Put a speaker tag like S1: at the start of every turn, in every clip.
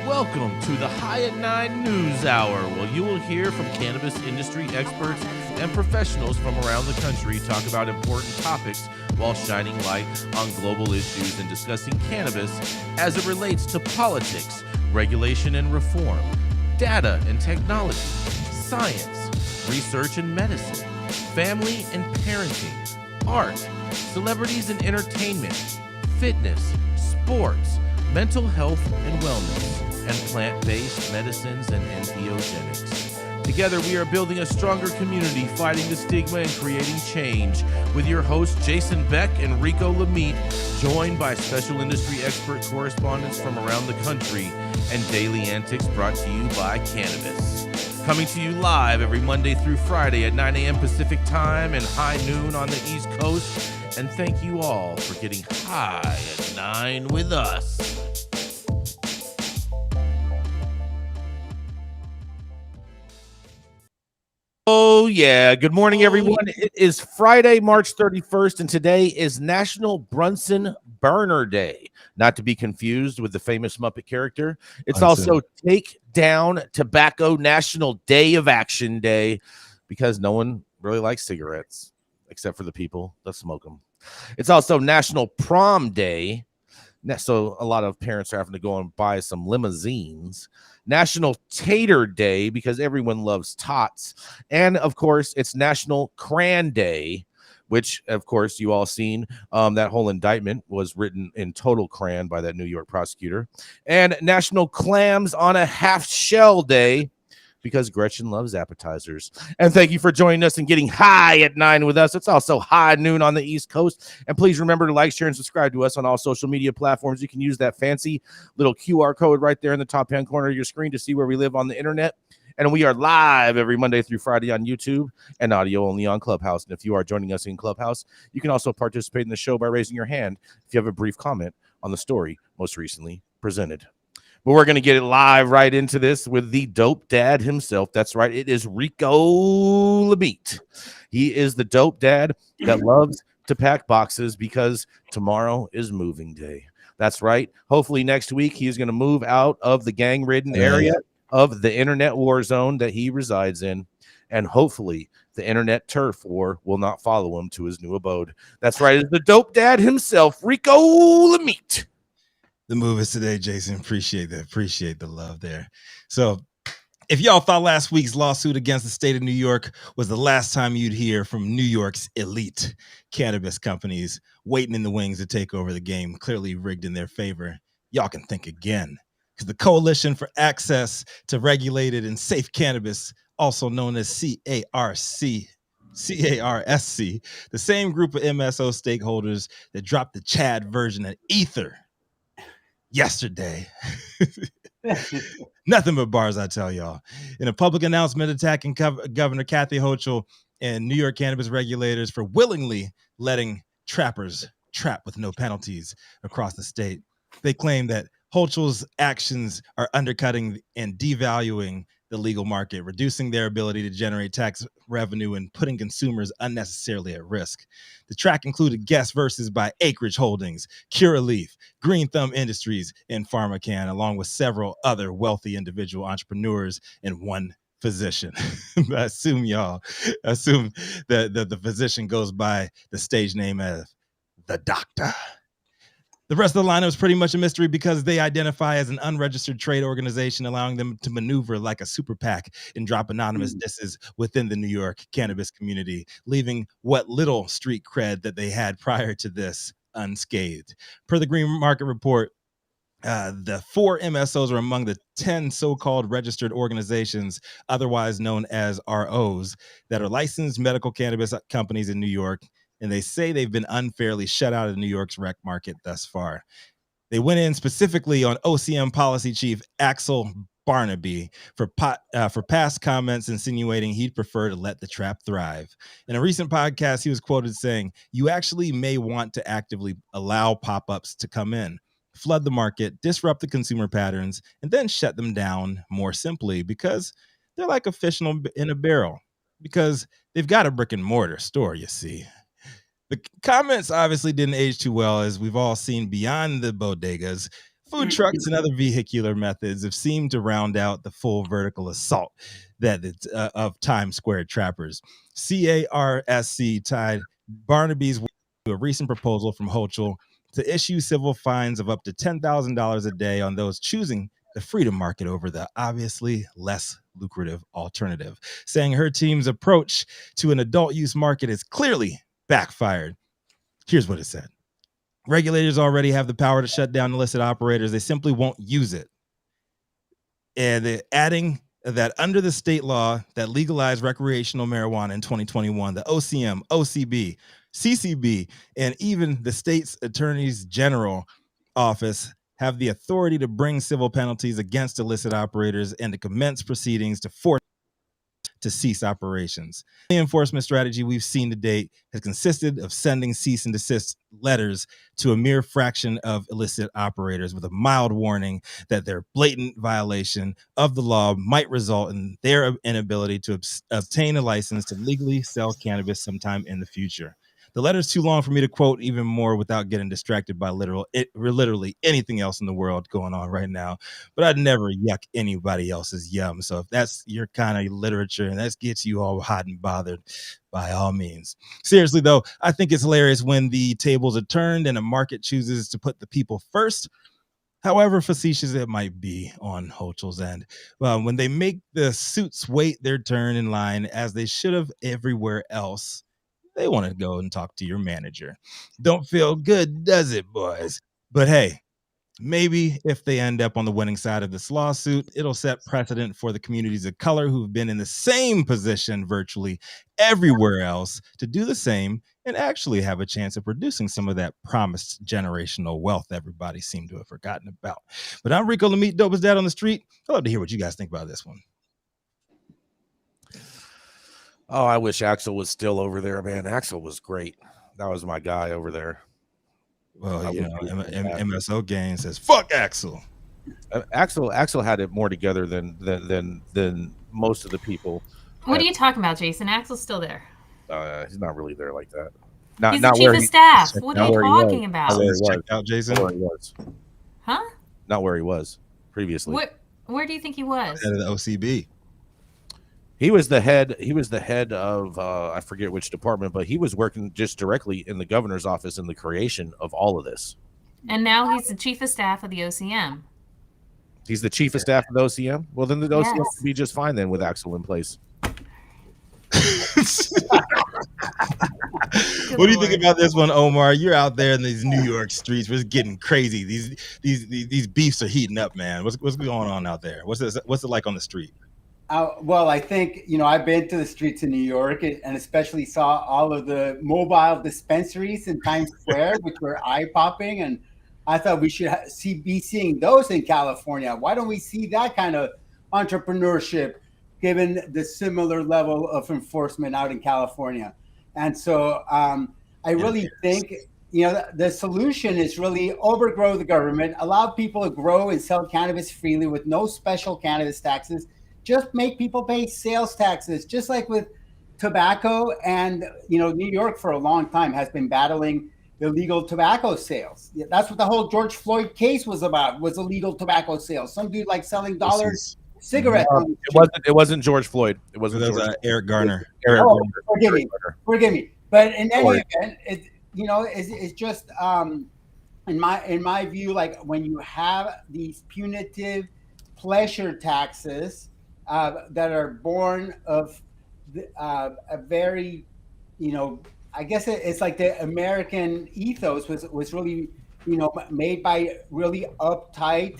S1: Welcome to the High at 9 News Hour, where you will hear from cannabis industry experts and professionals from around the country talk about important topics while shining light on global issues and discussing cannabis as it relates to politics, regulation and reform, data and technology, science, research and medicine, family and parenting, art, celebrities and entertainment, fitness, sports, mental health and wellness, and plant-based medicines and entheogens. Together, we are building a stronger community, fighting the stigma and creating change. With your hosts, Jason Beck and Rico Lamitte, joined by special industry expert correspondents from around the country, and daily antics brought to you by Cannabis. Coming to you live every Monday through Friday at 9 a.m. Pacific Time and high noon on the East Coast. And thank you all for getting high at 9 with us. Oh, yeah. Good morning, everyone. It is Friday, March 31st, and today is National Brunson Burner Day. Not to be confused with the famous Muppet character. It's also Take Down Tobacco National Day of Action Day, because no one really likes cigarettes, except for the people that smoke them. It's also National Prom Day. So a lot of parents are having to go and buy some limousines. National Tater Day, because everyone loves tots. And, of course, it's National Cran Day, which, of course, you all seen. That whole indictment was written in total cran by that New York prosecutor. And National Clams on a Half Shell Day, because Gretchen loves appetizers. And thank you for joining us and getting high at 9 with us. It's also high noon on the East Coast. And please remember to like, share, and subscribe to us on all social media platforms. You can use that fancy little QR code right there in the top hand corner of your screen to see where we live on the internet. And we are live every Monday through Friday on YouTube and audio only on Clubhouse. And if you are joining us in Clubhouse, you can also participate in the show by raising your hand if you have a brief comment on the story most recently presented. But we're going to get it live right into this with the dope dad himself. That's right. It is Rico Lamitte. He is the dope dad that loves to pack boxes because tomorrow is moving day. That's right. Hopefully next week he's going to move out of the gang-ridden area of the internet war zone that he resides in. And hopefully the internet turf war will not follow him to his new abode. That's right. It's the dope dad himself, Rico Lamitte.
S2: The move is today, Jason. Appreciate that. Appreciate the love there. So if y'all thought last week's lawsuit against the state of New York was the last time you'd hear from New York's elite cannabis companies waiting in the wings to take over the game, clearly rigged in their favor, y'all can think again. Because the Coalition for Access to Regulated and Safe Cannabis, also known as CARSC, the same group of MSO stakeholders that dropped the Chad version of Ether yesterday. Nothing but bars, I tell y'all. In a public announcement attacking Governor Kathy Hochul and New York cannabis regulators for willingly letting trappers trap with no penalties across the state, they claim that Hochul's actions are undercutting and devaluing the legal market, reducing their ability to generate tax revenue and putting consumers unnecessarily at risk. The track included guest verses by Acreage Holdings, Curaleaf, Green Thumb Industries, and PharmaCann, along with several other wealthy individual entrepreneurs and one physician. I assume that the physician goes by the stage name as the Doctor. The rest of the lineup is pretty much a mystery because they identify as an unregistered trade organization, allowing them to maneuver like a super PAC and drop anonymous disses within the New York cannabis community, leaving what little street cred that they had prior to this unscathed. Per the Green Market Report, the 4 MSOs are among the 10 so-called registered organizations, otherwise known as ROs, that are licensed medical cannabis companies in New York. And they say they've been unfairly shut out of New York's rec market thus far. They went in specifically on OCM policy chief Axel Barnaby for past comments insinuating he'd prefer to let the trap thrive. In a recent podcast, he was quoted saying, "You actually may want to actively allow pop-ups to come in, flood the market, disrupt the consumer patterns, and then shut them down more simply because they're like a fish in a barrel, because they've got a brick and mortar store, you see." The comments obviously didn't age too well, as we've all seen beyond the bodegas. Food trucks and other vehicular methods have seemed to round out the full vertical assault of Times Square trappers. CARSC tied Barnaby's to a recent proposal from Hochul to issue civil fines of up to $10,000 a day on those choosing the freedom market over the obviously less lucrative alternative, saying her team's approach to an adult use market is clearly backfired. Here's what it said. Regulators already have the power to shut down illicit operators. They simply won't use it. And they're adding that under the state law that legalized recreational marijuana in 2021, the OCM, OCB, CCB, and even the state's attorneys general office have the authority to bring civil penalties against illicit operators and to commence proceedings to force to cease operations. The enforcement strategy we've seen to date has consisted of sending cease and desist letters to a mere fraction of illicit operators with a mild warning that their blatant violation of the law might result in their inability to obtain a license to legally sell cannabis sometime in the future. The letter's too long for me to quote even more without getting distracted by literally anything else in the world going on right now. But I'd never yuck anybody else's yum. So if that's your kind of literature and that gets you all hot and bothered, by all means. Seriously, though, I think it's hilarious when the tables are turned and a market chooses to put the people first. However facetious it might be on Hochul's end, when they make the suits wait their turn in line as they should have everywhere else, they want to go and talk to your manager. Don't feel good, does it, boys? But hey, maybe if they end up on the winning side of this lawsuit, it'll set precedent for the communities of color who've been in the same position virtually everywhere else to do the same and actually have a chance of producing some of that promised generational wealth everybody seemed to have forgotten about. But I'm Rico Lamitte, dopest dad on the street. I'd love to hear what you guys think about this one.
S1: Oh, I wish Axel was still over there, man. Axel was great. That was my guy over there.
S2: Well, you know, MSO Gang says, "Fuck Axel."
S1: Axel had it more together than most of the people.
S3: What are you talking about, Jason? Axel's still there.
S1: He's not really there like that.
S3: He's the chief of staff. What are you talking about?
S2: Check out Jason.
S1: Not where he was.
S3: Huh?
S1: Not where he was previously.
S3: Where do you think he was?
S2: Head of the OCB.
S1: He was the head of I forget which department, but he was working just directly in the governor's office in the creation of all of this.
S3: And now he's the chief of staff of the OCM.
S1: He's the chief of staff of the OCM? Well, then the OCM would be just fine then with Axel in place.
S2: What do you think about this one, Omar? You're out there in these New York streets. It's getting crazy. These beefs are heating up, man. What's going on out there? What's it like on the street?
S4: Well, I think, I've been to the streets in New York and especially saw all of the mobile dispensaries in Times Square, which were eye-popping. And I thought we should be seeing those in California. Why don't we see that kind of entrepreneurship given the similar level of enforcement out in California? And so I really think, the solution is really overgrow the government, allow people to grow and sell cannabis freely with no special cannabis taxes. Just make people pay sales taxes, just like with tobacco. And, New York for a long time has been battling illegal tobacco sales. That's what the whole George Floyd case was about, was illegal tobacco sales. Some dude like selling dollars cigarettes.
S1: It wasn't George Floyd. It wasn't
S2: Eric Garner.
S4: Forgive me. But in any event, it's just, in my view, like when you have these punitive pleasure taxes, that are born of a very, I guess it's like the American ethos was really, made by really uptight,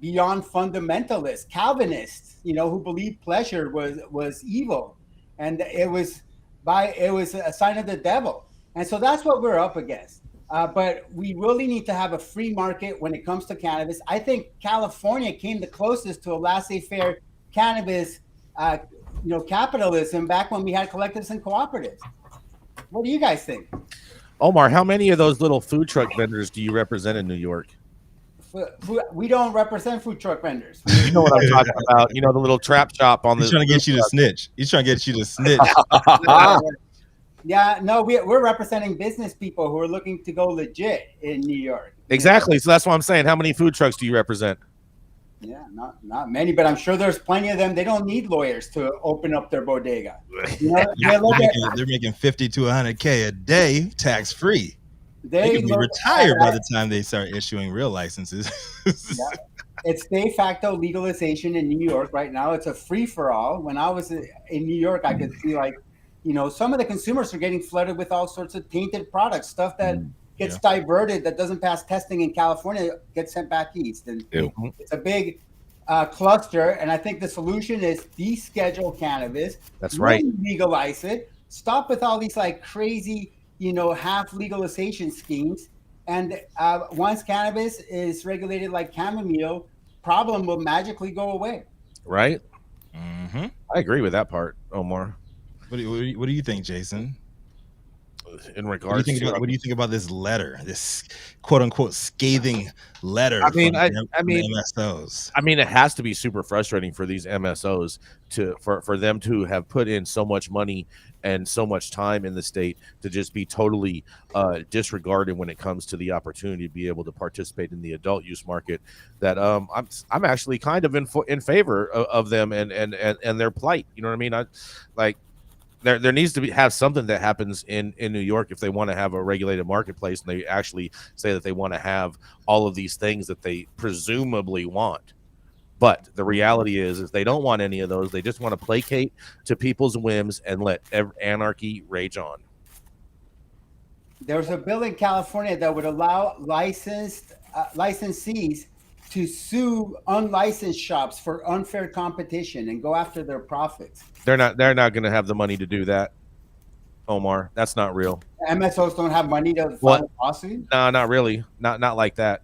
S4: beyond fundamentalists, Calvinists, who believed pleasure was evil, and it was a sign of the devil, and so that's what we're up against. But we really need to have a free market when it comes to cannabis. I think California came the closest to a laissez-faire cannabis, capitalism back when we had collectives and cooperatives. What do you guys think?
S1: Omar, how many of those little food truck vendors do you represent in New York?
S4: We don't represent food truck vendors.
S1: You know what I'm talking about. The little trap shop on the.
S2: He's trying to get you to snitch. He's trying to get you to snitch.
S4: Yeah, no, we're representing business people who are looking to go legit in New York.
S1: Exactly. So that's why I'm saying, how many food trucks do you represent?
S4: Yeah, not many, but I'm sure there's plenty of them. They don't need lawyers to open up their bodega. You know,
S2: they're making 50 to 100K a day tax free. They could be
S4: look
S2: retired by the time they start issuing real licenses.
S4: Yeah. It's de facto legalization in New York right now. It's a free for all. When I was in New York, I could see, like, you know, some of the consumers are getting flooded with all sorts of tainted products, stuff that gets diverted, that doesn't pass testing in California, gets sent back east. And it's a big cluster. And I think the solution is deschedule cannabis.
S1: That's right.
S4: Legalize it. Stop with all these like crazy, you know, half legalization schemes. And once cannabis is regulated like chamomile, problem will magically go away.
S1: Right. I agree with that part, Omar.
S2: What do you think, Jason?
S1: In regards
S2: what do you think about this letter, this quote unquote scathing letter?
S1: I mean,
S2: MSOs.
S1: I mean, it has to be super frustrating for these MSOs for them to have put in so much money and so much time in the state to just be totally disregarded when it comes to the opportunity to be able to participate in the adult use market. That I'm actually kind of in favor of them and their plight. You know what I mean? There needs to have something that happens in New York if they want to have a regulated marketplace, and they actually say that they want to have all of these things that they presumably want. But the reality is they don't want any of those. They just want to placate to people's whims and let anarchy rage on.
S4: There's a bill in California that would allow licensees to sue unlicensed shops for unfair competition and go after their profits.
S1: They're not going to have the money to do that, Omar. That's not real.
S4: MSOs don't have money to file a lawsuit?
S1: No, not really. Not like that.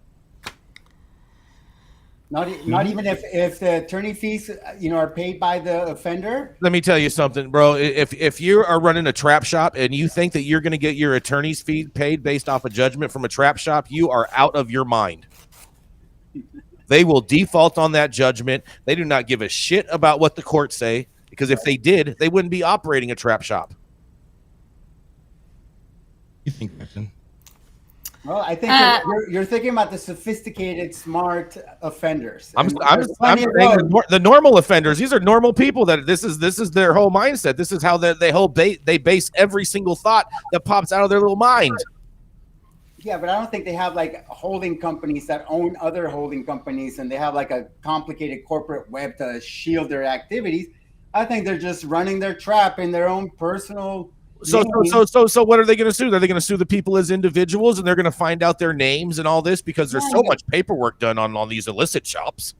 S4: Not even if the attorney fees, you know, are paid by the offender.
S1: Let me tell you something, bro. If you are running a trap shop and you think that you're going to get your attorney's fee paid based off a judgment from a trap shop, you are out of your mind. They will default on that judgment. They do not give a shit about what the courts say, because if they did, they wouldn't be operating a trap shop.
S2: You think, Gretchen?
S4: Well, I think you're thinking about the sophisticated, smart offenders.
S1: I'm saying the normal offenders. These are normal people. That this is their whole mindset. This is how they base every single thought that pops out of their little mind.
S4: Yeah, but I don't think they have like holding companies that own other holding companies, and they have like a complicated corporate web to shield their activities. I think they're just running their trap in their own personal.
S1: So what are they going to sue? Are they going to sue the people as individuals, and they're going to find out their names and all this because there's so much paperwork done on these illicit shops?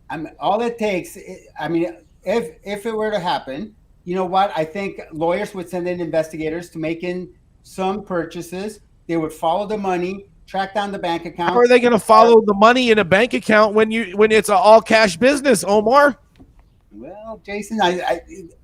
S4: I mean, all it takes. I mean, if it were to happen, you know what? I think lawyers would send in investigators to make in some purchases. They would follow the money, track down the bank account.
S1: How are they going to follow the money in a bank account when it's an all cash business, Omar?
S4: Well, Jason,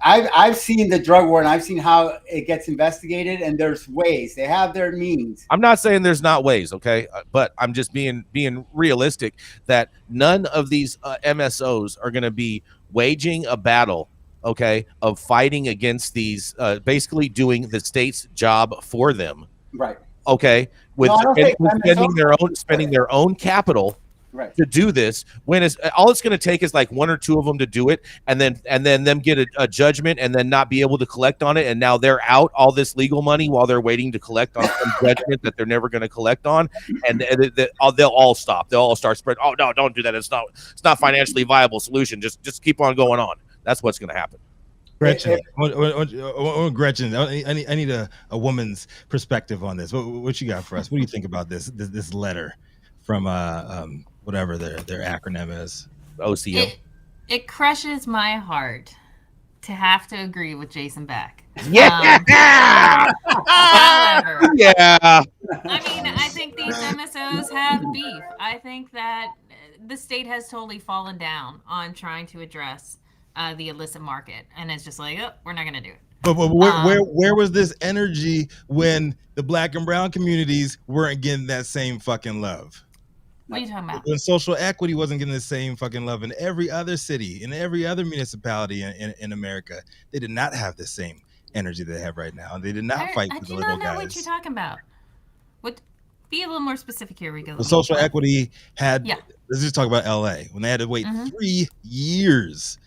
S4: I've seen the drug war, and I've seen how it gets investigated, and there's ways. They have their means.
S1: I'm not saying there's not ways, okay? But I'm just being realistic that none of these MSOs are going to be waging a battle, okay, of fighting against these, basically doing the state's job for them.
S4: Right.
S1: Okay, with spending their own capital. Right. To do this, when all it's going to take is like one or two of them to do it, and then them get a judgment and then not be able to collect on it, and now they're out all this legal money while they're waiting to collect on some judgment that they're never going to collect on, and they'll all stop. They'll all start spreading. Oh no, don't do that. It's not financially viable solution. Just keep on going on. That's what's going to happen.
S2: Gretchen, Gretchen, I need a woman's perspective on this. What you got for us? What do you think about this letter from whatever their acronym is?
S1: OCM.
S3: It crushes my heart to have to agree with Jason Beck.
S1: Yeah.
S3: However,
S1: yeah.
S3: I mean, I think these MSOs have beef. I think that the state has totally fallen down on trying to address the illicit market, and it's just like, oh, we're not going to do it.
S2: But where was this energy when the Black and brown communities weren't getting that same fucking love?
S3: What are you talking about?
S2: When social equity wasn't getting the same fucking love in every other city, in every other municipality in America, they did not have the same energy they have right now. They did not fight for the little guys.
S3: I don't know what you're talking about. What? Be a little more specific here, Rico.
S2: The social equity had.
S3: Yeah.
S2: Let's just talk about LA when they had to wait 3 years.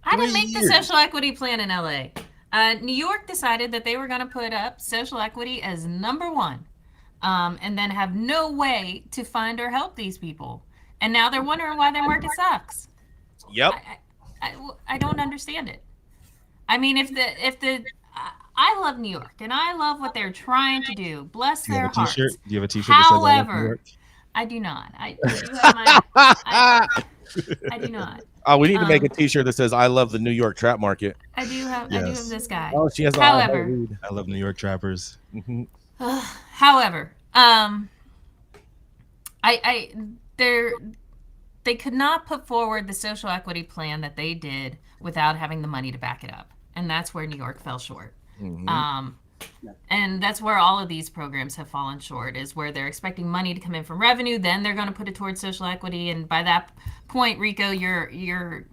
S3: I didn't make the social equity plan in LA. New York decided that they were going to put up social equity as number one, and then have no way to fund or help these people. And now they're wondering why their market sucks.
S1: Yep.
S3: I don't understand it. I mean, I love New York and I love what they're trying to do. Bless their hearts.
S2: Do you have a T-shirt that says I love New York?
S3: I do not. I do have my. I do not.
S1: Oh, we need to make a T-shirt that says "I love the New York trap market."
S3: I do have this guy.
S1: Oh, she has.
S3: However,
S2: I love New York trappers.
S3: However, they could not put forward the social equity plan that they did without having the money to back it up, and that's where New York fell short. And that's where all of these programs have fallen short, is where they're expecting money to come in from revenue, then they're going to put it towards social equity, and by that point, Rico, your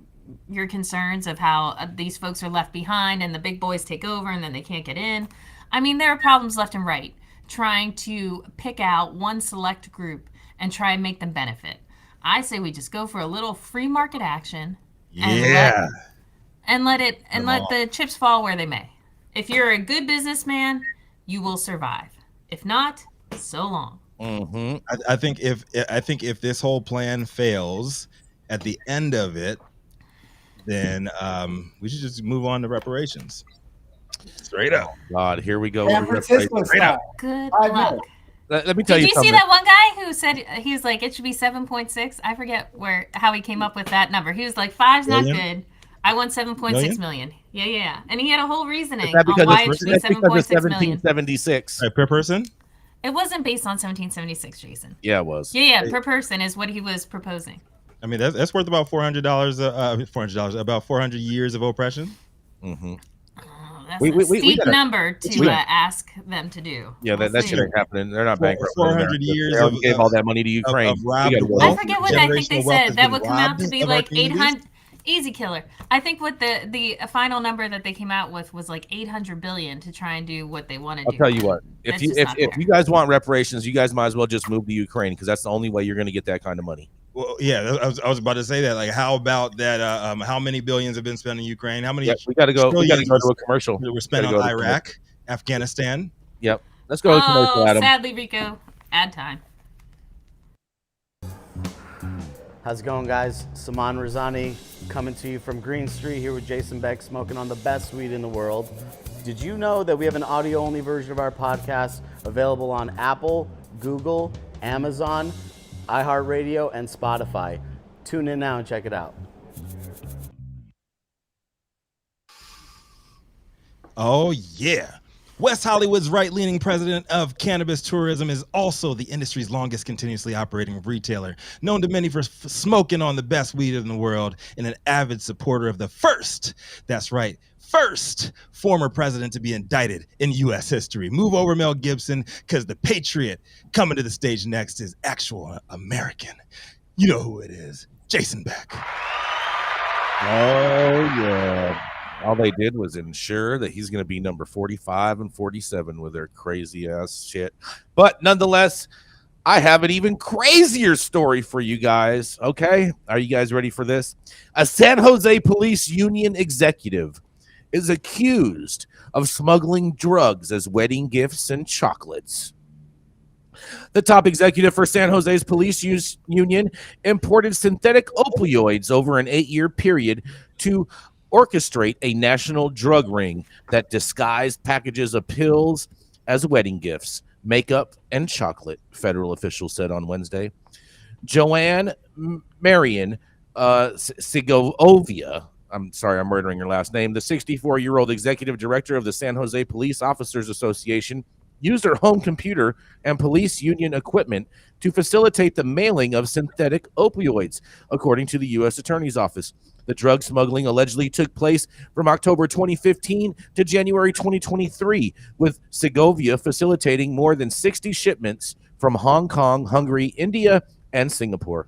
S3: concerns of how these folks are left behind and the big boys take over and then they can't get in. I mean, there are problems left and right trying to pick out one select group and try and make them benefit. I say we just go for a little free market action and let the chips fall where they may. If you're a good businessman, you will survive. If not, so long.
S2: I think if this whole plan fails at the end of it, then we should just move on to reparations. Straight up.
S1: God, here we go.
S4: San Francisco style.
S3: Good luck.
S1: Let me tell you something.
S3: Did you see that one guy who said he was like it should be 7.6? I forget how he came up with that number. He was like 5's not good. I want 7.6 million. Yeah. And he had a whole reasoning on why it should be 7.6 million.
S1: 1776
S2: per person?
S3: It wasn't based on 1776, Jason.
S1: Yeah, it was.
S3: Yeah, per person is what he was proposing.
S2: I mean, that's worth about $400. About 400 years of oppression.
S3: That's a steep number to ask them to do.
S1: Yeah, that shit ain't happening. They're not bankrupt.
S2: 400 years.
S1: They gave all that money to Ukraine.
S3: I forget what I think they said. That would come out to be like 800. Easy killer. I think what the final number that they came out with was like 800 billion to try and do what they want to do.
S1: I'll tell you what. If you guys want reparations, you guys might as well just move to Ukraine, because that's the only way you're going to get that kind of money.
S2: Well, yeah, I was about to say that. Like, how about that? How many billions have been spent in Ukraine? How many?
S1: Yeah, we got to go. We got to go to a commercial.
S2: We're spent on Iraq, Afghanistan.
S1: Yep. Let's go to a commercial, Adam.
S3: Sadly, Rico, ad time.
S5: How's it going, guys? Saman Razani coming to you from Green Street here with Jason Beck, smoking on the best weed in the world. Did you know that we have an audio-only version of our podcast available on Apple, Google, Amazon, iHeartRadio, and Spotify? Tune in now and check it out.
S2: Oh, yeah. West Hollywood's right-leaning president of cannabis tourism is also the industry's longest continuously operating retailer, known to many for smoking on the best weed in the world, and an avid supporter of the first former president to be indicted in U.S. history. Move over, Mel Gibson, because the patriot coming to the stage next is actual American. You know who it is, Jason Beck.
S1: Oh, yeah. All they did was ensure that he's going to be number 45 and 47 with their crazy ass shit. But nonetheless, I have an even crazier story for you guys. Okay. Are you guys ready for this? A San Jose police union executive is accused of smuggling drugs as wedding gifts and chocolates. The top executive for San Jose's police union imported synthetic opioids over an 8-year period to orchestrate a national drug ring that disguised packages of pills as wedding gifts, makeup, and chocolate, federal officials said on Wednesday. Joanne Marion Segovia, I'm sorry, I'm murdering your last name, the 64-year-old executive director of the San Jose Police Officers Association, used her home computer and police union equipment to facilitate the mailing of synthetic opioids, according to the U.S. Attorney's Office. The drug smuggling allegedly took place from October 2015 to January 2023, with Segovia facilitating more than 60 shipments from Hong Kong, Hungary, India, and Singapore.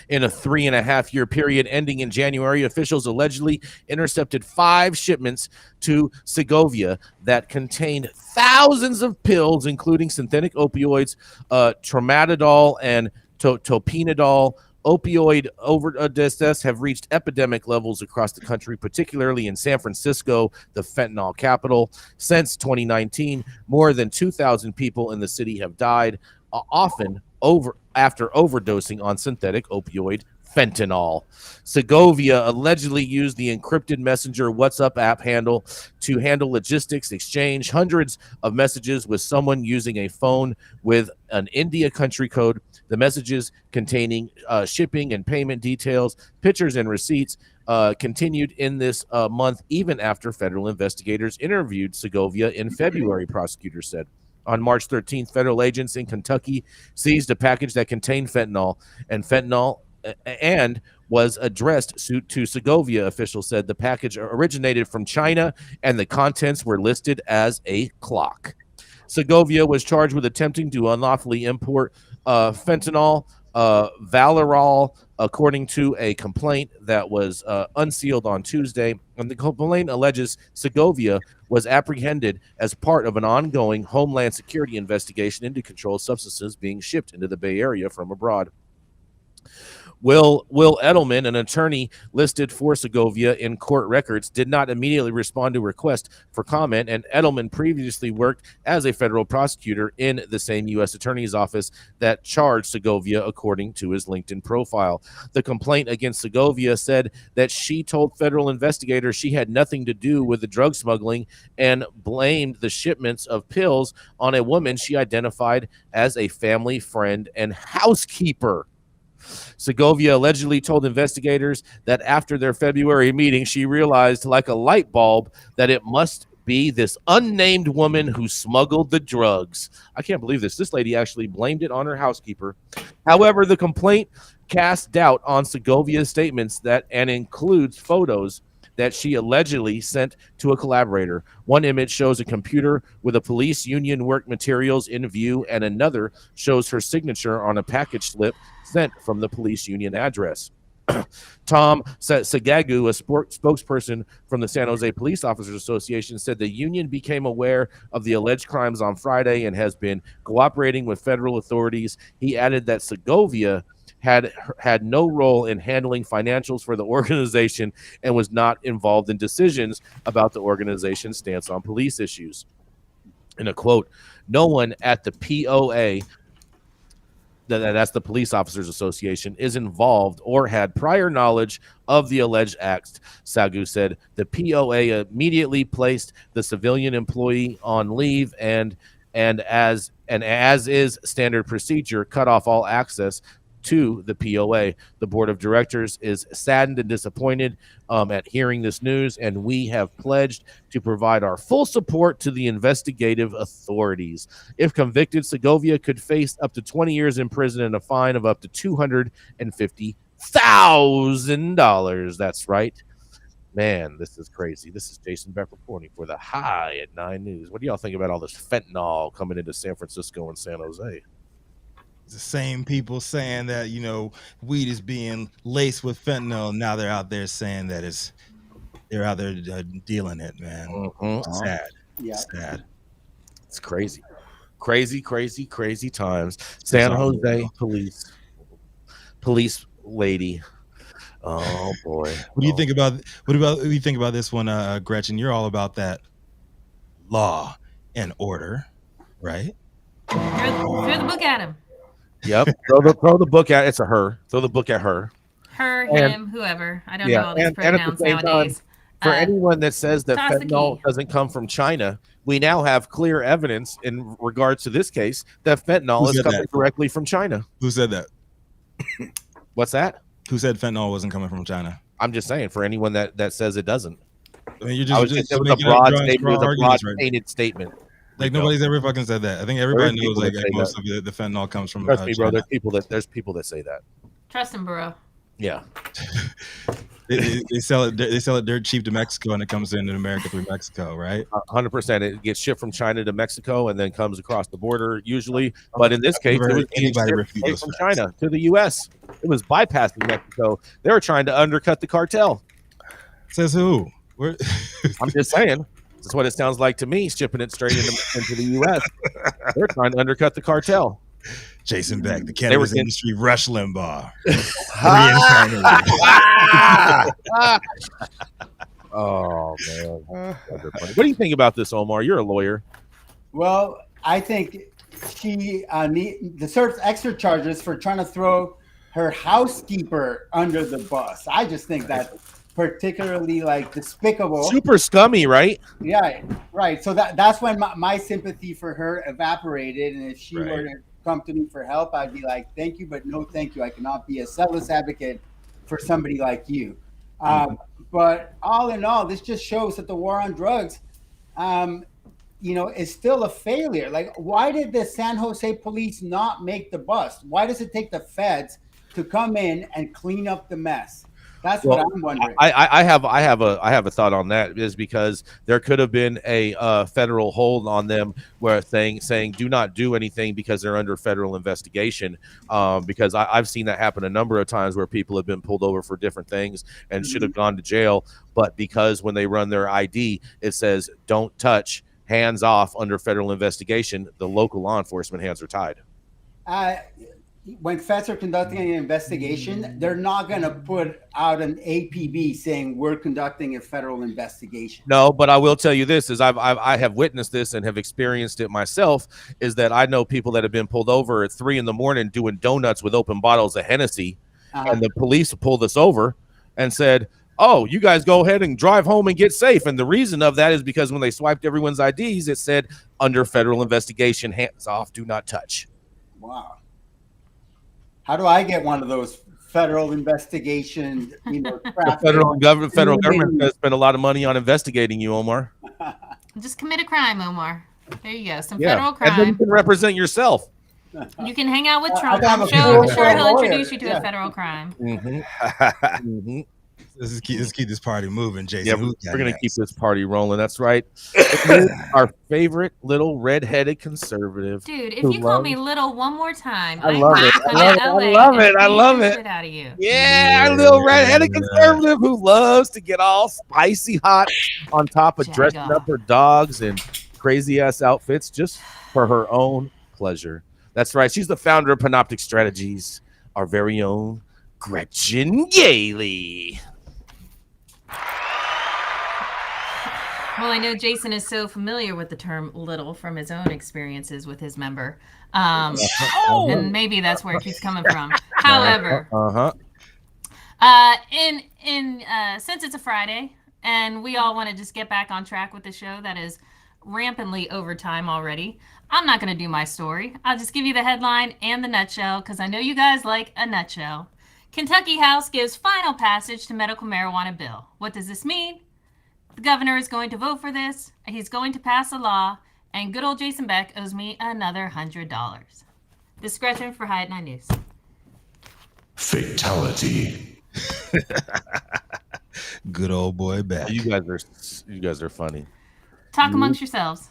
S1: In a 3.5-year period ending in January, officials allegedly intercepted 5 shipments to Segovia that contained thousands of pills, including synthetic opioids, tramadol and topinadol. Opioid overdoses have reached epidemic levels across the country, particularly in San Francisco, the fentanyl capital. Since 2019, more than 2,000 people in the city have died, often after overdosing on synthetic opioid fentanyl. Segovia allegedly used the encrypted Messenger WhatsApp app handle to handle logistics, exchange hundreds of messages with someone using a phone with an India country code. The messages containing shipping and payment details, pictures and receipts continued in this month, even after federal investigators interviewed Segovia in February, prosecutors said. On March 13th, federal agents in Kentucky seized a package that contained fentanyl and was addressed to Segovia, officials said. The package originated from China and the contents were listed as a clock. Segovia was charged with attempting to unlawfully import fentanyl, Valorol, according to a complaint that was unsealed on Tuesday. And the complaint alleges Segovia was apprehended as part of an ongoing Homeland Security investigation into controlled substances being shipped into the Bay Area from abroad. Will Edelman, an attorney listed for Segovia in court records, did not immediately respond to a request for comment, and Edelman previously worked as a federal prosecutor in the same U.S. Attorney's Office that charged Segovia, according to his LinkedIn profile. The complaint against Segovia said that she told federal investigators she had nothing to do with the drug smuggling and blamed the shipments of pills on a woman she identified as a family friend and housekeeper. Segovia allegedly told investigators that after their February meeting, she realized like a light bulb that it must be this unnamed woman who smuggled the drugs. I can't believe this. This lady actually blamed it on her housekeeper. However, the complaint casts doubt on Segovia's statements and includes photos that she allegedly sent to a collaborator. One image shows a computer with a police union work materials in view, and another shows her signature on a package slip sent from the police union address. Tom Sagagu, a spokesperson from the San Jose Police Officers Association, said the union became aware of the alleged crimes on Friday and has been cooperating with federal authorities. He added that Segovia had no role in handling financials for the organization and was not involved in decisions about the organization's stance on police issues. In a quote, no one at the POA, that's the Police Officers Association, is involved or had prior knowledge of the alleged acts, Sagu said. The POA immediately placed the civilian employee on leave and as is standard procedure, cut off all access to the POA. The board of directors is saddened and disappointed at hearing this news, and we have pledged to provide our full support to the investigative authorities. If convicted, Segovia could face up to 20 years in prison and a fine of up to $250,000. That's right. Man, this is crazy. This is Jason Beck reporting for the High at 9 News. What do y'all think about all this fentanyl coming into San Francisco and San Jose?
S2: The same people saying that, weed is being laced with fentanyl. Now they're out there saying that they're out there dealing it, man. Mm-hmm. Sad. Yeah. Sad.
S1: It's crazy. Crazy times. San Jose police lady. Oh boy.
S2: What do you think about this one, Gretchen? You're all about that law and order, right?
S3: Throw the book at him.
S1: Yep. Throw the book at it's a her. Throw the book at her.
S3: Her, him, whoever. I don't know all these pronouns nowadays.
S1: For anyone that says that fentanyl doesn't come from China, we now have clear evidence in regards to this case that fentanyl is coming directly from China.
S2: Who said that?
S1: What's that?
S2: Who said fentanyl wasn't coming from China?
S1: I'm just saying, for anyone that says it doesn't.
S2: I mean, it was a broad
S1: painted statement.
S2: Like nobody's ever fucking said that. I think everybody knows like most of the fentanyl comes from.
S1: Trust me, bro. There's people that say that.
S3: Trust him, bro.
S1: Yeah.
S2: they sell it. They sell it dirt cheap to Mexico, and it comes into America through Mexico, right?
S1: 100%. It gets shipped from China to Mexico and then comes across the border usually. But in this case, it was shipped from China to the U.S. It was bypassing Mexico. They were trying to undercut the cartel.
S2: Says who?
S1: I'm just saying. That's what it sounds like to me, shipping it straight into the U.S. They're trying to undercut the cartel.
S2: Jason Beck, the cannabis industry, Rush Limbaugh.
S1: Oh, man. What do you think about this, Omar? You're a lawyer.
S4: Well, I think she deserves extra charges for trying to throw her housekeeper under the bus. I just think that's particularly despicable.
S1: Super scummy, right?
S4: Yeah, right. So that's when my sympathy for her evaporated. And if she were to come to me for help, I'd be like, thank you, but no thank you. I cannot be a selfless advocate for somebody like you. But all in all, this just shows that the war on drugs, is still a failure. Like, why did the San Jose police not make the bust? Why does it take the feds to come in and clean up the mess? That's what I'm wondering.
S1: I have a thought on that, is because there could have been a federal hold on them where saying do not do anything because they're under federal investigation. Because I've seen that happen a number of times where people have been pulled over for different things and should have gone to jail, but because when they run their ID, it says don't touch, hands off, under federal investigation, the local law enforcement hands are tied.
S4: When feds are conducting an investigation, they're not going to put out an APB saying we're conducting a federal investigation.
S1: No, but I will tell you this, is I have witnessed this and have experienced it myself, is that I know people that have been pulled over at 3 a.m. doing donuts with open bottles of Hennessy, and the police pulled us over and said, oh, you guys go ahead and drive home and get safe. And the reason of that is because when they swiped everyone's IDs, it said under federal investigation, hands off, do not touch.
S4: Wow. How do I get one of those federal investigation?
S1: The federal government has spent a lot of money on investigating you, Omar.
S3: Just commit a crime, Omar. There you go. Some federal crime.
S1: And then you can represent yourself.
S3: You can hang out with Trump. I'm sure he'll introduce you to a federal crime.
S2: Let's keep this party moving, Jason.
S1: Yeah, we're going to keep this party rolling. That's right. Our favorite little redheaded conservative.
S3: Dude, if you call me little one more time,
S1: I love it. I love it.
S3: Shit out of you.
S1: Yeah, our little redheaded conservative who loves to get all spicy hot on top of dressing up her dogs in crazy ass outfits just for her own pleasure. That's right. She's the founder of Panoptic Strategies, our very own Gretchen Gailey.
S3: Well, I know Jason is so familiar with the term little from his own experiences with his member. And maybe that's where it keeps coming from. However, since it's a Friday and we all want to just get back on track with the show that is rampantly over time already, I'm not going to do my story. I'll just give you the headline and the nutshell because I know you guys like a nutshell. Kentucky House gives final passage to medical marijuana bill. What does this mean? The governor is going to vote for this. He's going to pass a law, and good old Jason Beck owes me another $100. This is Gretchen for Hyatt 9 News.
S6: Fatality.
S2: Good old boy Beck.
S1: You guys are funny.
S3: Talk amongst yourselves.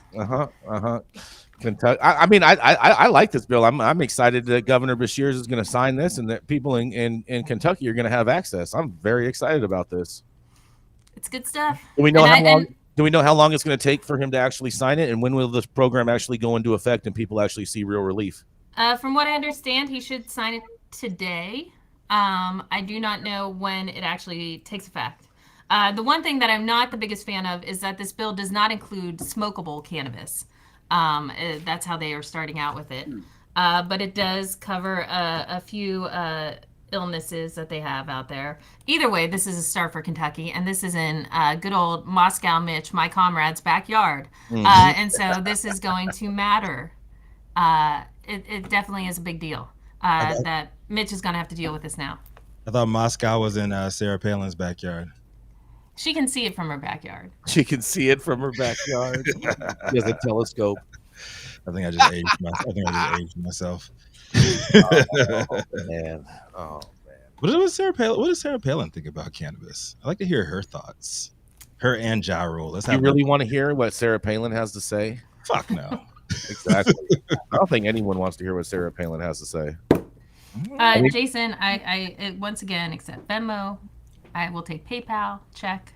S1: Kentucky. I like this bill. I'm excited that Governor Beshears is going to sign this, and that people in Kentucky are going to have access. I'm very excited about this.
S3: It's good stuff.
S1: Do we know how long it's going to take for him to actually sign it, and when will this program actually go into effect and people actually see real relief?
S3: From what I understand, he should sign it today. I do not know when it actually takes effect. The one thing that I'm not the biggest fan of is that this bill does not include smokable cannabis. That's how they are starting out with it. But it does cover a few illnesses that they have out there. Either way, this is a start for Kentucky, and this is in good old Moscow Mitch, my comrade's backyard. And so this is going to matter. It definitely is a big deal that Mitch is going to have to deal with this now.
S2: I thought Moscow was in Sarah Palin's backyard.
S3: She can see it from her backyard.
S1: She can see it from her backyard. She has a telescope.
S2: I think I just aged myself.
S1: Oh man.
S2: What does Sarah Palin think about cannabis? I'd like to hear her thoughts. Her and Ja Rule.
S1: You really want to hear what Sarah Palin has to say?
S2: Fuck no.
S1: Exactly. I don't think anyone wants to hear what Sarah Palin has to say.
S3: Jason, I once again accept Venmo. I will take PayPal, check,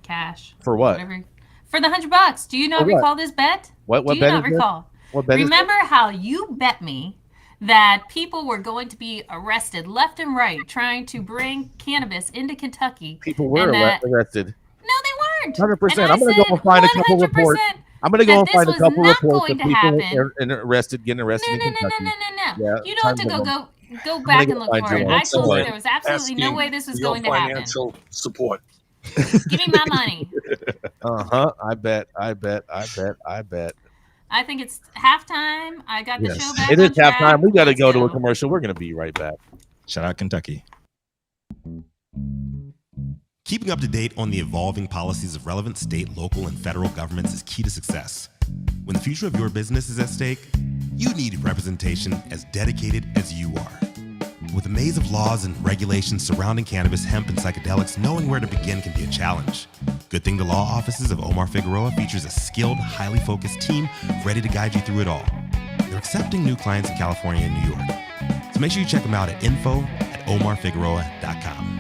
S3: cash.
S1: For what?
S3: Whatever. For the $100. Do you not recall this bet?
S1: What
S3: Do you
S1: bet
S3: not
S1: is
S3: recall?
S1: What bet
S3: Remember how you bet me that people were going to be arrested left and right trying to bring cannabis into Kentucky?
S1: People were arrested.
S3: No, they weren't.
S1: 100%. I'm going to go and find a couple reports. I'm going to go and find a couple reports of people getting arrested in Kentucky.
S3: No.
S1: Yeah,
S3: you don't have to go back and look for it. I told you there was absolutely no way this was going to happen.
S6: Financial support.
S3: Give me my money.
S1: I bet.
S3: I think it's halftime. I got the show back.
S1: It is
S3: on
S1: halftime. We got to
S3: Let's
S1: go to a commercial. We're going to be right back.
S2: Shout out Kentucky.
S7: Keeping up to date on the evolving policies of relevant state, local, and federal governments is key to success. When the future of your business is at stake, you need representation as dedicated as you are. With a maze of laws and regulations surrounding cannabis, hemp, and psychedelics, knowing where to begin can be a challenge. Good thing the law offices of Omar Figueroa features a skilled, highly focused team ready to guide you through it all. They're accepting new clients in California and New York. So make sure you check them out at info@omarfigueroa.com.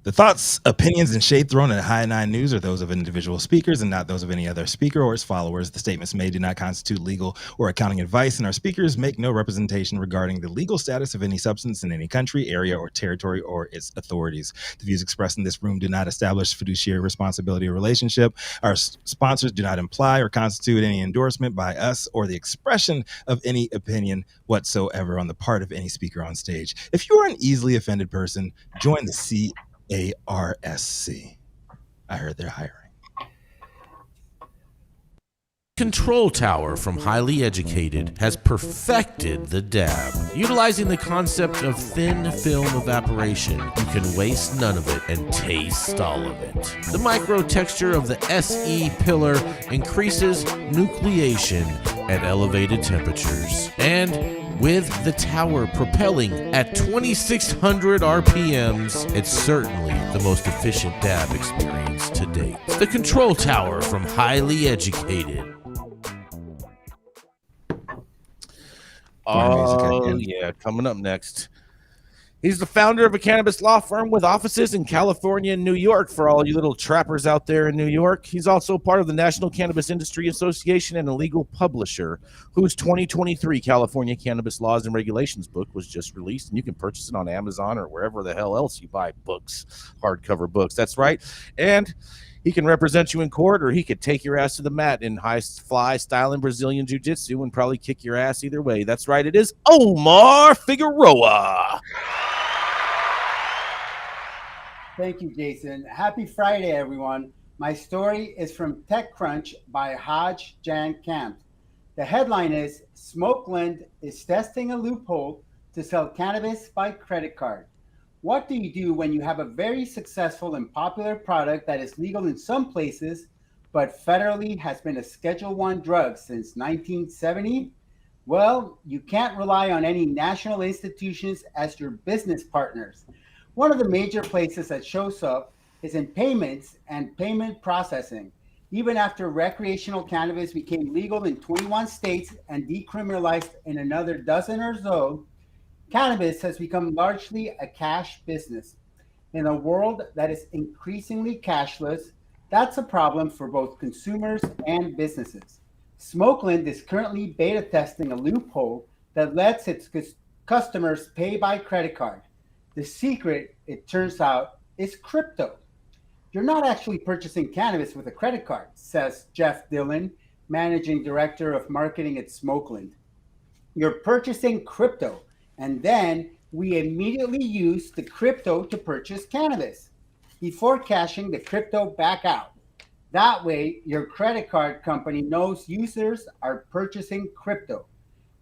S2: The thoughts, opinions, and shade thrown at High Nine News are those of individual speakers and not those of any other speaker or his followers. The statements made do not constitute legal or accounting advice, and our speakers make no representation regarding the legal status of any substance in any country, area, or territory or its authorities. The views expressed in this room do not establish fiduciary responsibility or relationship. Our sponsors do not imply or constitute any endorsement by us or the expression of any opinion whatsoever on the part of any speaker on stage. If you are an easily offended person, join the CARSC. I heard they're hiring.
S1: Control Tower from Highly Educated has perfected the dab. Utilizing the concept of thin film evaporation, you can waste none of it and taste all of it. The micro texture of the SE pillar increases nucleation at elevated temperatures. And with the tower propelling at 2,600 RPMs, it's certainly the most efficient dab experience to date. The Control Tower from Highly Educated. Oh, yeah, coming up next. He's the founder of a cannabis law firm with offices in California and New York for all you little trappers out there in New York. He's also part of the National Cannabis Industry Association and a legal publisher whose 2023 California Cannabis Laws and Regulations book was just released, and you can purchase it on Amazon or wherever the hell else you buy books, hardcover books. That's right. And he can represent you in court, or he could take your ass to the mat in high-fly style in Brazilian Jiu-Jitsu and probably kick your ass either way. That's right. It is Omar Figueroa.
S4: Thank you, Jason. Happy Friday, everyone. My story is from TechCrunch by Haj Jan Kamp. The headline is, Smokeland is testing a loophole to sell cannabis by credit card. What do you do when you have a very successful and popular product that is legal in some places, but federally has been a Schedule I drug since 1970? Well, you can't rely on any national institutions as your business partners. One of the major places that shows up is in payments and payment processing. Even after recreational cannabis became legal in 21 states and decriminalized in another dozen or so, cannabis has become largely a cash business. In a world that is increasingly cashless, that's a problem for both consumers and businesses. Smokeland is currently beta testing a loophole that lets its customers pay by credit card. The secret, it turns out, is crypto. You're not actually purchasing cannabis with a credit card, says Jeff Dillon, managing director of marketing at Smokeland. You're purchasing crypto, and then we immediately use the crypto to purchase cannabis before cashing the crypto back out. That way, your credit card company knows users are purchasing crypto.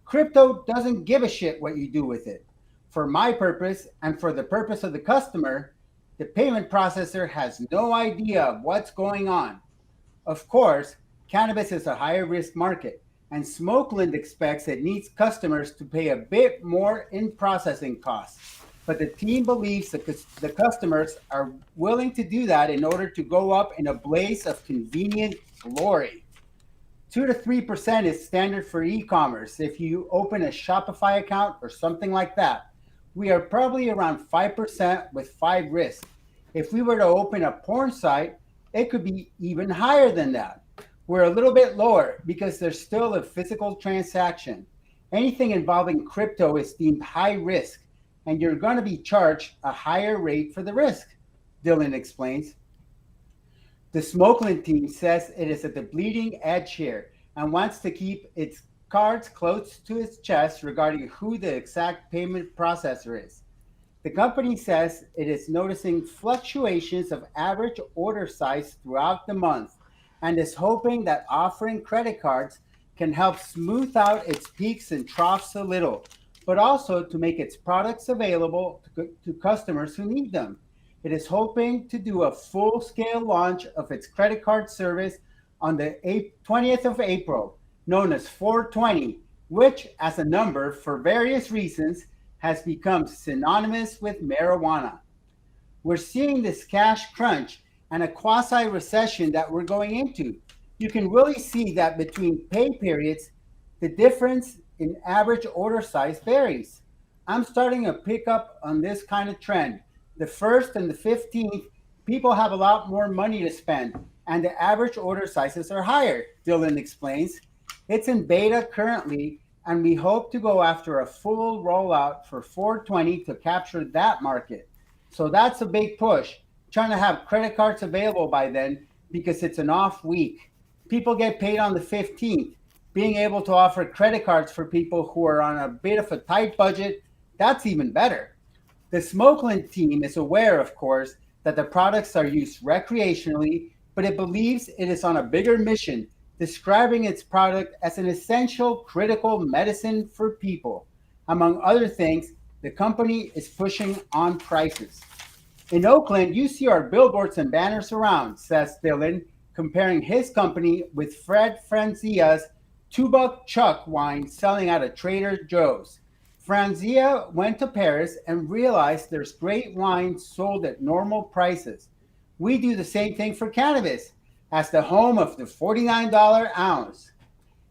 S4: Crypto doesn't give a shit what you do with it. For my purpose and for the purpose of the customer, the payment processor has no idea what's going on. Of course, cannabis is a higher risk market, and Smokeland expects it needs customers to pay a bit more in processing costs. But the team believes that the customers are willing to do that in order to go up in a blaze of convenient glory. 2 to 3% is standard for e-commerce. If you open a Shopify account or something like that, we are probably around 5% with 5 risks. If we were to open a porn site, it could be even higher than that. We're a little bit lower because there's still a physical transaction. Anything involving crypto is deemed high risk, and you're going to be charged a higher rate for the risk, Dylan explains. The Smokeland team says it is at the bleeding edge here and wants to keep its cards close to its chest regarding who the exact payment processor is. The company says it is noticing fluctuations of average order size throughout the month and is hoping that offering credit cards can help smooth out its peaks and troughs a little, but also to make its products available to customers who need them. It is hoping to do a full-scale launch of its credit card service on the 20th of April, known as 420, which, as a number for various reasons, has become synonymous with marijuana. We're seeing this cash crunch and a quasi-recession that we're going into. You can really see that between pay periods, the difference in average order size varies. I'm starting to pick up on this kind of trend. The 1st and the 15th, people have a lot more money to spend, and the average order sizes are higher, Dylan explains. It's in beta currently, and we hope to go after a full rollout for 420 to capture that market. So that's a big push, trying to have credit cards available by then because it's an off week. People get paid on the 15th. Being able to offer credit cards for people who are on a bit of a tight budget, that's even better. The Smokeland team is aware, of course, that the products are used recreationally, but it believes it is on a bigger mission, describing its product as an essential critical medicine for people. Among other things, the company is pushing on prices. In Oakland, you see our billboards and banners around, says Dylan, comparing his company with Fred Franzia's $2 Chuck wine selling out of Trader Joe's. Franzia went to Paris and realized there's great wine sold at normal prices. We do the same thing for Cannabis, as the home of the $49 ounce.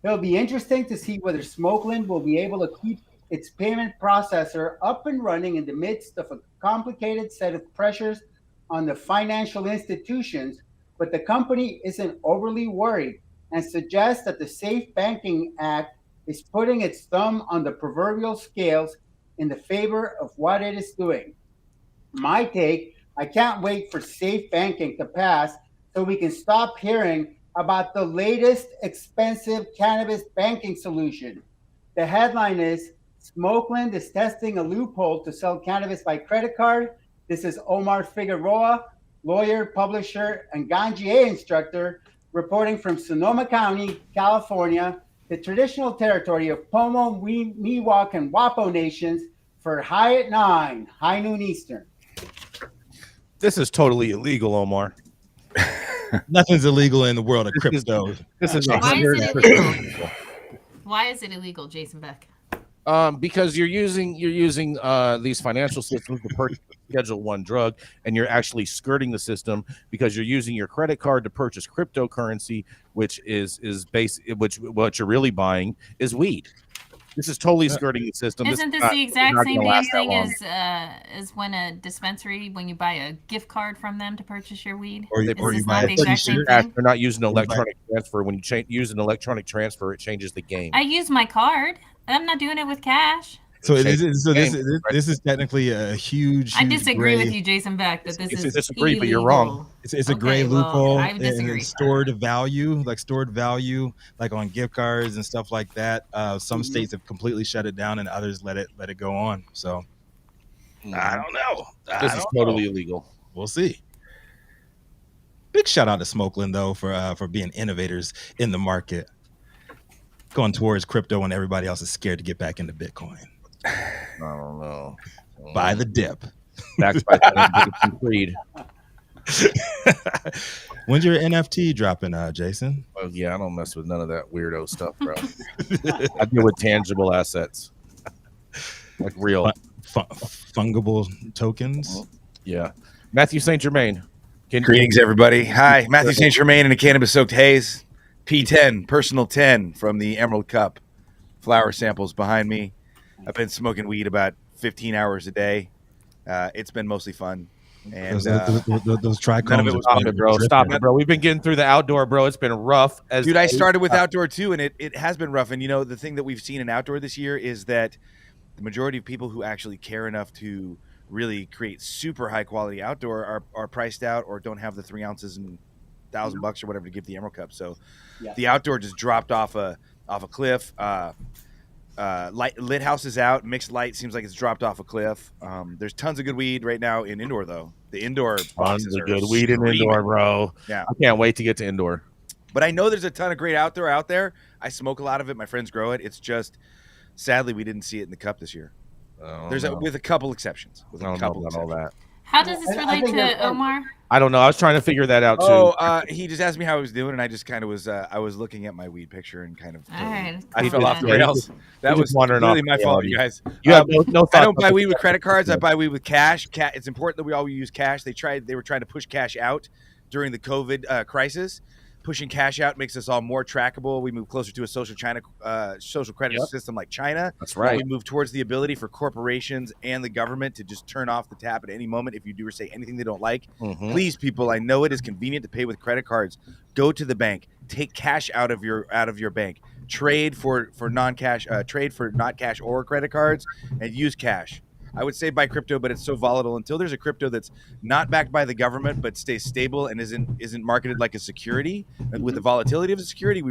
S4: It'll be interesting to see whether Smokeland will be able to keep its payment processor up and running in the midst of a complicated set of pressures on the financial institutions, but the company isn't overly worried and suggests that the Safe Banking Act is putting its thumb on the proverbial scales in the favor of what it is doing. My take, I can't wait for safe banking to pass so we can stop hearing about the latest expensive cannabis banking solution. The headline is, Smokeland is testing a loophole to sell cannabis by credit card. This is Omar Figueroa, lawyer, publisher, and Ganjier instructor, reporting from Sonoma County, California, the traditional territory of Pomo, Miwok, and Wapo nations for High at 9, high noon Eastern.
S1: This is totally illegal, Omar.
S2: Nothing's illegal in the world of crypto.
S1: This is
S3: Why is it
S1: 100%
S3: illegal? Why is it illegal, Jason Beck?
S1: because you're using these financial systems to purchase Schedule 1 drug, and you're actually skirting the system because you're using your credit card to purchase cryptocurrency, which what you're really buying is weed. This is totally skirting the system.
S3: Isn't this the exact same damn thing as when a dispensary, when you buy a gift card from them to purchase your weed?
S2: Or you buy
S3: not the exact same thing?
S1: They're not using electronic transfer. When you use an electronic transfer, it changes the game.
S3: I use my card. I'm not doing it with cash.
S2: So this is technically a huge.
S3: I disagree
S2: gray,
S3: with you, Jason Beck, that this is
S1: disagree,
S3: illegal.
S1: but you're wrong.
S2: It's a gray loophole
S3: I disagree.
S2: in stored value, like on gift cards and stuff like that. Some states have completely shut it down, and others let it go on. So I don't know.
S1: This is totally illegal.
S2: We'll see. Big shout out to Smokeland though for being innovators in the market, going towards crypto when everybody else is scared to get back into Bitcoin.
S1: I don't know.
S2: Buy the dip.
S1: Backed by Creed.
S2: When's your NFT dropping, Jason?
S1: Oh yeah, I don't mess with none of that weirdo stuff, bro. I deal with tangible assets, like real
S2: fungible tokens.
S1: Yeah. Mathieu St. Germain.
S6: Greetings, everybody. Hi, Mathieu St. Germain in a cannabis-soaked haze. P10, personal 10 from the Emerald Cup. Flower samples behind me. I've been smoking weed about 15 hours a day. It's been mostly fun. And
S2: those trichomes.
S6: none of it was
S1: Stop it, bro. Stop it, bro. We've been getting through the outdoor, bro. It's been rough.
S6: Dude, I started with outdoor too, and it has been rough. And the thing that we've seen in outdoor this year is that the majority of people who actually care enough to really create super high quality outdoor are priced out or don't have the 3 ounces and $1,000 or whatever to give the Emerald Cup. So the outdoor just dropped off a cliff. Lit house is out. Mixed light seems like it's dropped off a cliff. There's tons of good weed right now in indoor though. The indoor boxes are
S1: good weed in indoor, bro.
S6: Yeah,
S1: I can't wait to get to indoor.
S6: But I know there's a ton of great outdoor out there. I smoke a lot of it. My friends grow it. It's just sadly we didn't see it in the cup this year. With a couple exceptions. All that.
S3: How does this relate to Omar?
S1: I don't know. I was trying to figure that out too.
S6: He just asked me how I was doing, and I just kind of was. I was looking at my weed picture and kind of.
S3: All right.
S6: I fell off the rails. That was really my fault, you guys.
S1: You have no
S6: I don't buy weed with credit cards. I buy weed with cash. It's important that we all use cash. They were trying to push cash out during the COVID crisis. Pushing cash out makes us all more trackable. We move closer to a social credit system like China.
S1: That's right.
S6: We move towards the ability for corporations and the government to just turn off the tap at any moment if you do or say anything they don't like.
S1: Mm-hmm.
S6: Please, people, I know it is convenient to pay with credit cards. Go to the bank. Take cash out of your bank. Trade for non-cash. Trade for not cash or credit cards, and use cash. I would say buy crypto, but it's so volatile. Until there's a crypto that's not backed by the government but stays stable and isn't marketed like a security, and with the volatility of a security,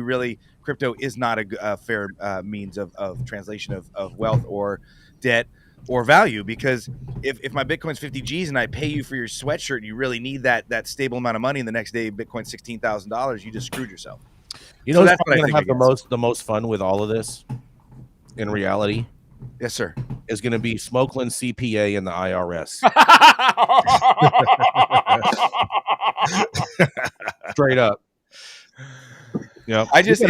S6: crypto is not a fair means of translation of wealth or debt or value. Because if my Bitcoin's 50 G's and I pay you for your sweatshirt, and you really need that stable amount of money, and the next day Bitcoin's $16,000, you just screwed yourself.
S1: You know, that's going to have the most fun with all of this. In reality.
S6: Yes, sir.
S1: Is going to be Smokeland CPA and the IRS. Straight up. Yeah.
S6: It's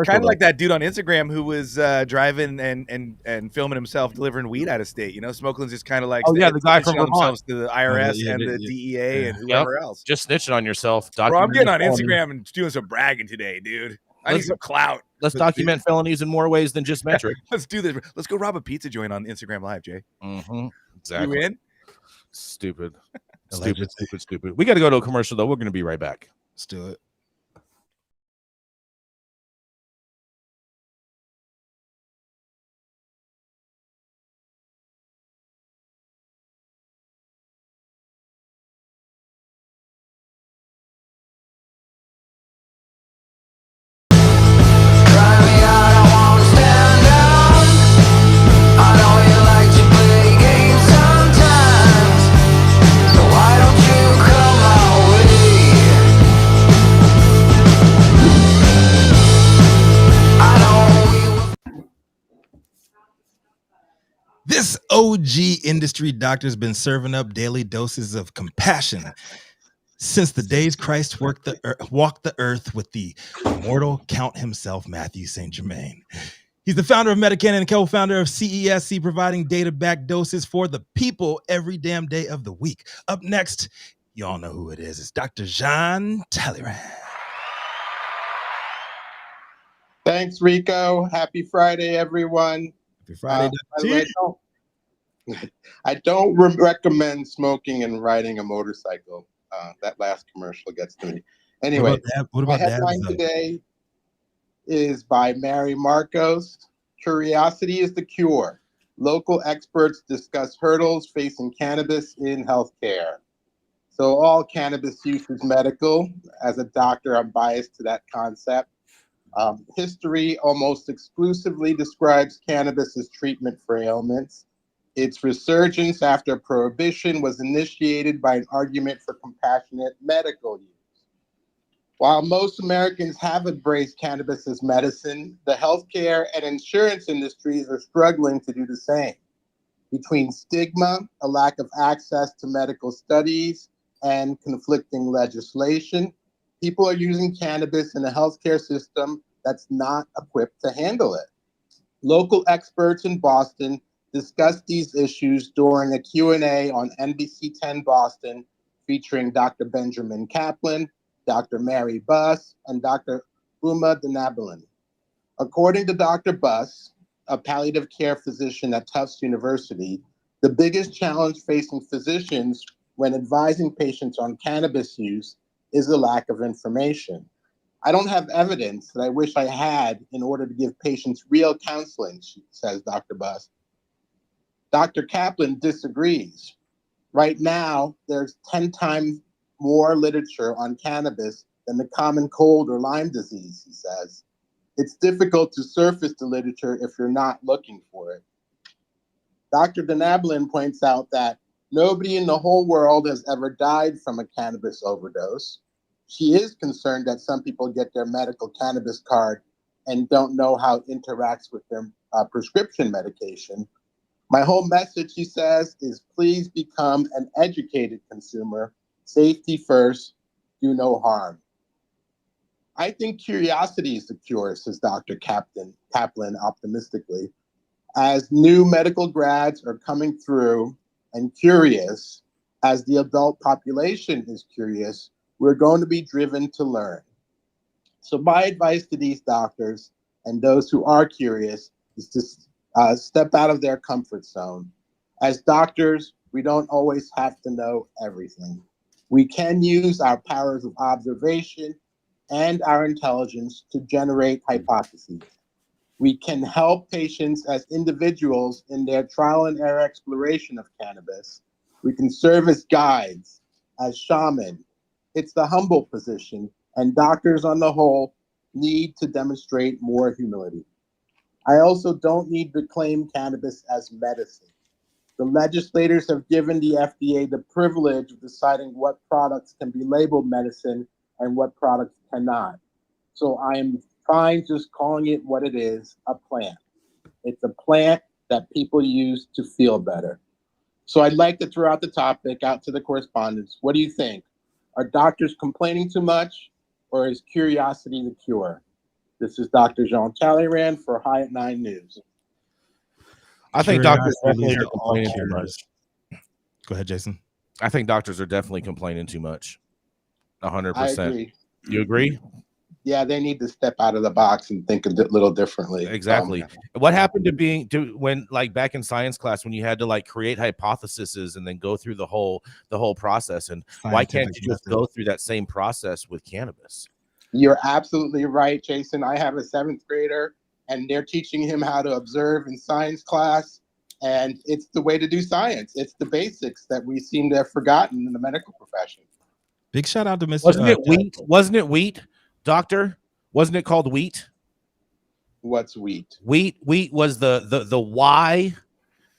S6: kind of like that dude on Instagram who was driving and filming himself delivering weed out of state. Smokeland's just kind of like
S1: the guy from Vermont
S6: to the IRS and the DEA and whoever else.
S1: Just snitching on yourself.
S6: Bro, I'm getting on Instagram and doing some bragging today, dude. I need some clout.
S1: Let's document felonies in more ways than just metric.
S6: Let's do this. Let's go rob a pizza joint on Instagram Live, Jay.
S1: Mm-hmm. Exactly.
S6: You in?
S1: Stupid. Stupid. We got to go to a commercial, though. We're going to be right back.
S2: Let's do it. This OG industry doctor has been serving up daily doses of compassion since the days Christ walked the earth with the immortal Count himself, Mathieu St. Germain. He's the founder of Medicaid and co-founder of CESC, providing data-backed doses for the people every damn day of the week. Up next, y'all know who it is. It's Dr. Jean Talleyrand.
S8: Thanks, Rico. Happy Friday, everyone.
S2: Happy Friday.
S8: I don't recommend smoking and riding a motorcycle. That last commercial gets to me. Anyway,
S2: what about
S8: my headline today is by Mary Marcos. Curiosity is the cure. Local experts discuss hurdles facing cannabis in healthcare. So all cannabis use is medical. As a doctor, I'm biased to that concept. History almost exclusively describes cannabis as treatment for ailments. Its resurgence after Prohibition was initiated by an argument for compassionate medical use. While most Americans have embraced cannabis as medicine, the healthcare and insurance industries are struggling to do the same. Between stigma, a lack of access to medical studies, and conflicting legislation, people are using cannabis in a healthcare system that's not equipped to handle it. Local experts in Boston discussed these issues during a Q&A on NBC 10 Boston featuring Dr. Benjamin Kaplan, Dr. Mary Buss, and Dr. Uma Dinabalin. According to Dr. Buss, a palliative care physician at Tufts University, the biggest challenge facing physicians when advising patients on cannabis use is the lack of information. I don't have evidence that I wish I had in order to give patients real counseling, says Dr. Buss. Dr. Kaplan disagrees. Right now, there's 10 times more literature on cannabis than the common cold or Lyme disease, he says. It's difficult to surface the literature if you're not looking for it. Dr. Dinabalin points out that nobody in the whole world has ever died from a cannabis overdose. She is concerned that some people get their medical cannabis card and don't know how it interacts with their prescription medication. My whole message, he says, is please become an educated consumer. Safety first, do no harm. I think curiosity is the cure, says Dr. Kaplan optimistically. As new medical grads are coming through and curious, as the adult population is curious, we're going to be driven to learn. So my advice to these doctors and those who are curious is to step out of their comfort zone. As doctors, we don't always have to know everything. We can use our powers of observation and our intelligence to generate hypotheses. We can help patients as individuals in their trial and error exploration of cannabis. We can serve as guides, as shamans. It's the humble position, and doctors on the whole need to demonstrate more humility. I also don't need to claim cannabis as medicine. The legislators have given the FDA the privilege of deciding what products can be labeled medicine and what products cannot. So I am fine just calling it what it is, a plant. It's a plant that people use to feel better. So I'd like to throw out the topic out to the correspondents. What do you think? Are doctors complaining too much, or is curiosity the cure? This is Dr. Jean Talleyrand for High at 9 News.
S1: I think doctors definitely
S2: Curiosity
S1: are complaining too
S2: cures.
S1: much.
S2: Go ahead, Jason.
S1: I think doctors are definitely complaining too much. 100%.
S8: I agree.
S1: You agree?
S8: Yeah, they need to step out of the box and think a little differently.
S1: Exactly. What happened to when, like, back in science class, when you had to like create hypotheses and then go through the whole process? And why can't you just go through that same process with cannabis?
S8: You're absolutely right, Jason. I have a 7th grader, and they're teaching him how to observe in science class. And it's the way to do science. It's the basics that we seem to have forgotten in the medical profession.
S2: Big shout out to Mr.
S1: Wasn't it wheat? Wasn't it wheat, doctor? Wasn't it called wheat?
S8: What's wheat?
S1: Wheat was the Y,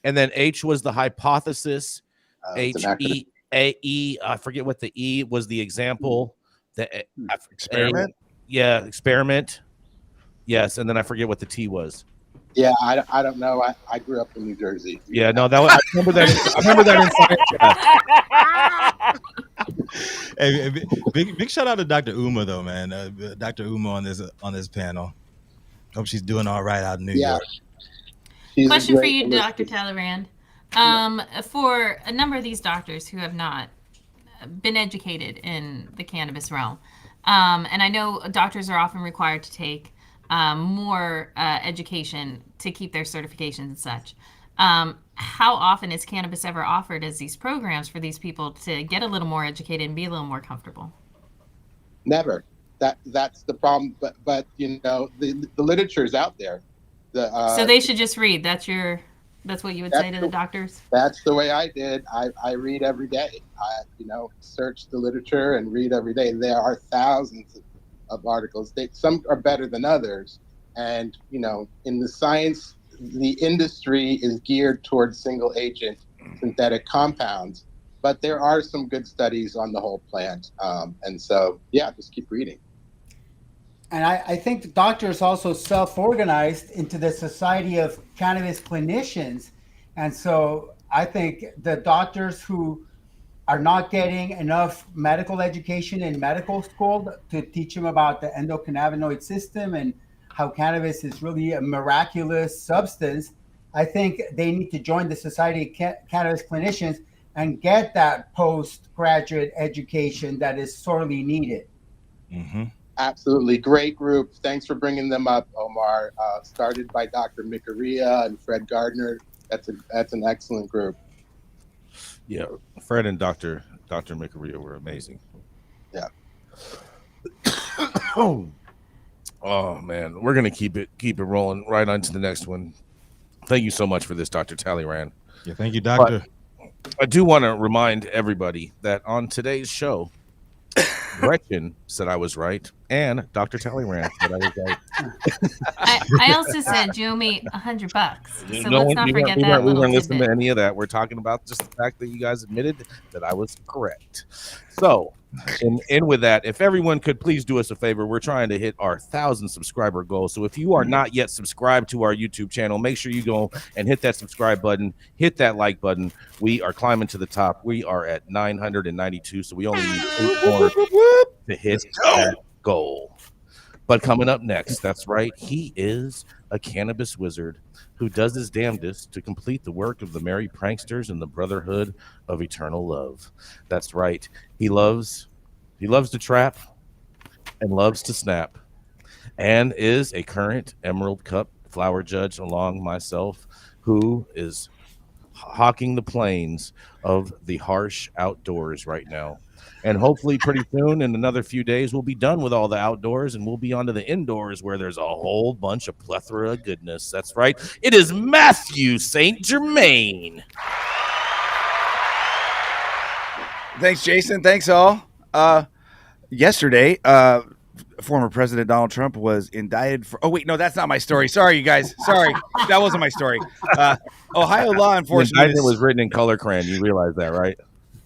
S1: and then H was the hypothesis. HEAE. I forget what the E was. The example. The
S6: Experiment.
S1: Experiment. Yes, and then I forget what the T was.
S8: Yeah, I don't know. I grew up in New Jersey.
S1: Yeah, no, that was, I remember that. I remember that in science class.
S2: Hey, big shout out to Dr. Uma though, man. Dr. Uma on this panel. Hope she's doing all right out in New York.
S3: Question for you, Dr. Talleyrand. For a number of these doctors who have not been educated in the cannabis realm, and I know doctors are often required to take more education to keep their certifications and such. How often is cannabis ever offered as these programs for these people to get a little more educated and be a little more comfortable?
S8: Never. That's the problem. But you know, the literature is out there.
S3: So they should just read. That's what you would say to the doctors?
S8: That's the way I did. I read every day. I search the literature and read every day. There are thousands of articles. Some are better than others. And, in the science, the industry is geared towards single agent synthetic compounds, but there are some good studies on the whole plant. And so, just keep reading.
S4: And I think the doctors also self-organized into the Society of Cannabis Clinicians. And so I think the doctors who are not getting enough medical education in medical school to teach them about the endocannabinoid system and how cannabis is really a miraculous substance, I think they need to join the Society of Cannabis Clinicians and get that postgraduate education that is sorely needed.
S2: Mm-hmm.
S8: Absolutely. Great group. Thanks for bringing them up, Omar. Started by Dr. Mikaria and Fred Gardner. That's an excellent group.
S1: Yeah, Fred and Dr. Mikaria were amazing.
S8: Yeah.
S1: Oh man, we're gonna keep it rolling right on to the next one. Thank you so much for this, Dr. Talleyrand.
S2: Yeah, thank you, Doctor.
S1: But I do want to remind everybody that on today's show, Gretchen said I was right, and Dr. Talleyrand said I was right.
S3: I also said you owe me $100. So
S1: No
S3: let's
S1: one-
S3: not
S1: we
S3: forget
S1: weren't-
S3: that
S1: we
S3: little
S1: weren't listening to
S3: tidbit.
S1: any of that. We're talking about just the fact that you guys admitted that I was correct. So, and with that, if everyone could please do us a favor, we're trying to hit our 1,000 subscriber goal. So if you are not yet subscribed to our YouTube channel, make sure you go and hit that subscribe button, hit that like button. We are climbing to the top. We are at 992, so we only need 8 more to hit that goal. But coming up next, that's right, he is a cannabis wizard who does his damnedest to complete the work of the merry pranksters and the brotherhood of eternal love. That's right. He loves to trap and loves to snap, and is a current Emerald Cup flower judge along myself, who is hawking the plains of the harsh outdoors right now. And hopefully pretty soon, in another few days, we'll be done with all the outdoors and we'll be onto the indoors where there's a whole bunch of plethora of goodness. That's right. It is Mathieu St. Germain.
S6: Thanks, Jason. Thanks, all. Yesterday, former President Donald Trump was indicted for... Oh, wait, no, that's not my story. Sorry, you guys. Sorry. That wasn't my story. Ohio law
S1: The
S6: enforcement
S1: indictment was written in color crayon. You realize that, right?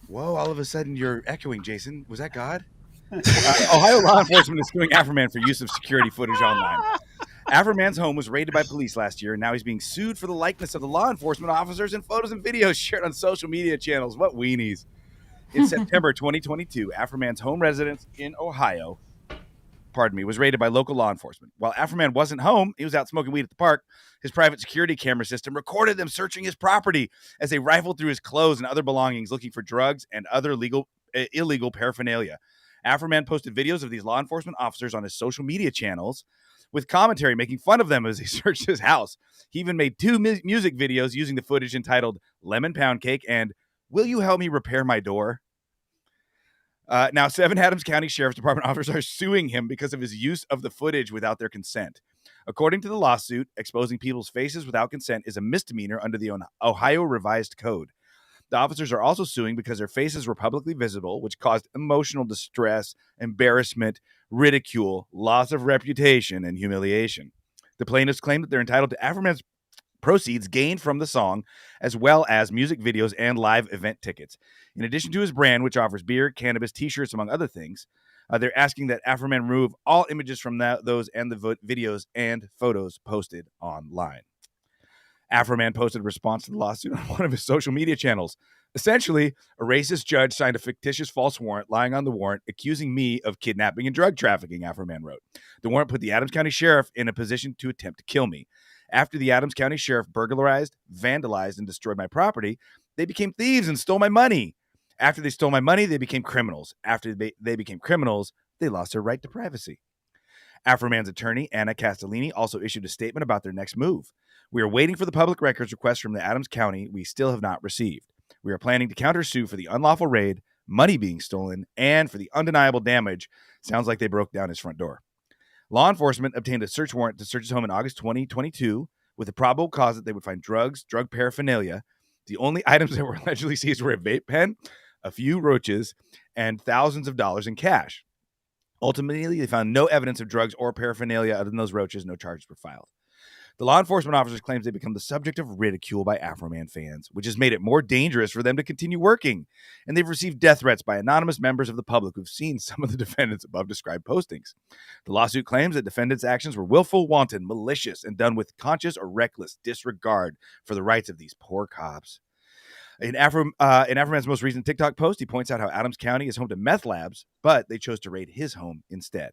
S6: Whoa, all of a sudden you're echoing, Jason. Was that God? Ohio law enforcement is suing Afroman for use of security footage online. Afroman's home was raided by police last year, and now he's being sued for the likeness of the law enforcement officers in photos and videos shared on social media channels. What weenies. In September 2022, Afroman's home residence in Ohio, was raided by local law enforcement. While Afroman wasn't home, he was out smoking weed at the park. His private security camera system recorded them searching his property as they rifled through his clothes and other belongings looking for drugs and other illegal paraphernalia. Afroman posted videos of these law enforcement officers on his social media channels with commentary making fun of them as they searched his house. He even made 2 music videos using the footage entitled Lemon Pound Cake and Will You Help Me Repair My Door? Now, 7 Adams County Sheriff's Department officers are suing him because of his use of the footage without their consent. According to the lawsuit, exposing people's faces without consent is a misdemeanor under the Ohio Revised Code. The officers are also suing because their faces were publicly visible, which caused emotional distress, embarrassment, ridicule, loss of reputation, and humiliation. The plaintiffs claim that they're entitled to Afroman's proceeds gained from the song, as well as music videos and live event tickets. In addition to his brand, which offers beer, cannabis, t-shirts, among other things, they're asking that Afroman remove all images from those and the videos and photos posted online. Afroman posted a response to the lawsuit on one of his social media channels. Essentially, a racist judge signed a fictitious false warrant, lying on the warrant, accusing me of kidnapping and drug trafficking, Afroman wrote. The warrant put the Adams County Sheriff in a position to attempt to kill me. After the Adams County Sheriff burglarized, vandalized, and destroyed my property, they became thieves and stole my money. After they stole my money, they became criminals. After they became criminals, they lost their right to privacy. Afroman's attorney, Anna Castellini, also issued a statement about their next move. We are waiting for the public records request from the Adams County we still have not received. We are planning to countersue for the unlawful raid, money being stolen, and for the undeniable damage. Sounds like they broke down his front door. Law enforcement obtained a search warrant to search his home in August 2022 with a probable cause that they would find drugs, drug paraphernalia. The only items that were allegedly seized were a vape pen, a few roaches, and thousands of dollars in cash. Ultimately, they found no evidence of drugs or paraphernalia other than those roaches. No charges were filed. The law enforcement officers claims they become the subject of ridicule by Afroman fans, which has made it more dangerous for them to continue working. And they've received death threats by anonymous members of the public who've seen some of the defendants' above described postings. The lawsuit claims that defendants' actions were willful, wanton, malicious, and done with conscious or reckless disregard for the rights of these poor cops. In Afroman's most recent TikTok post, he points out how Adams County is home to meth labs, but they chose to raid his home instead.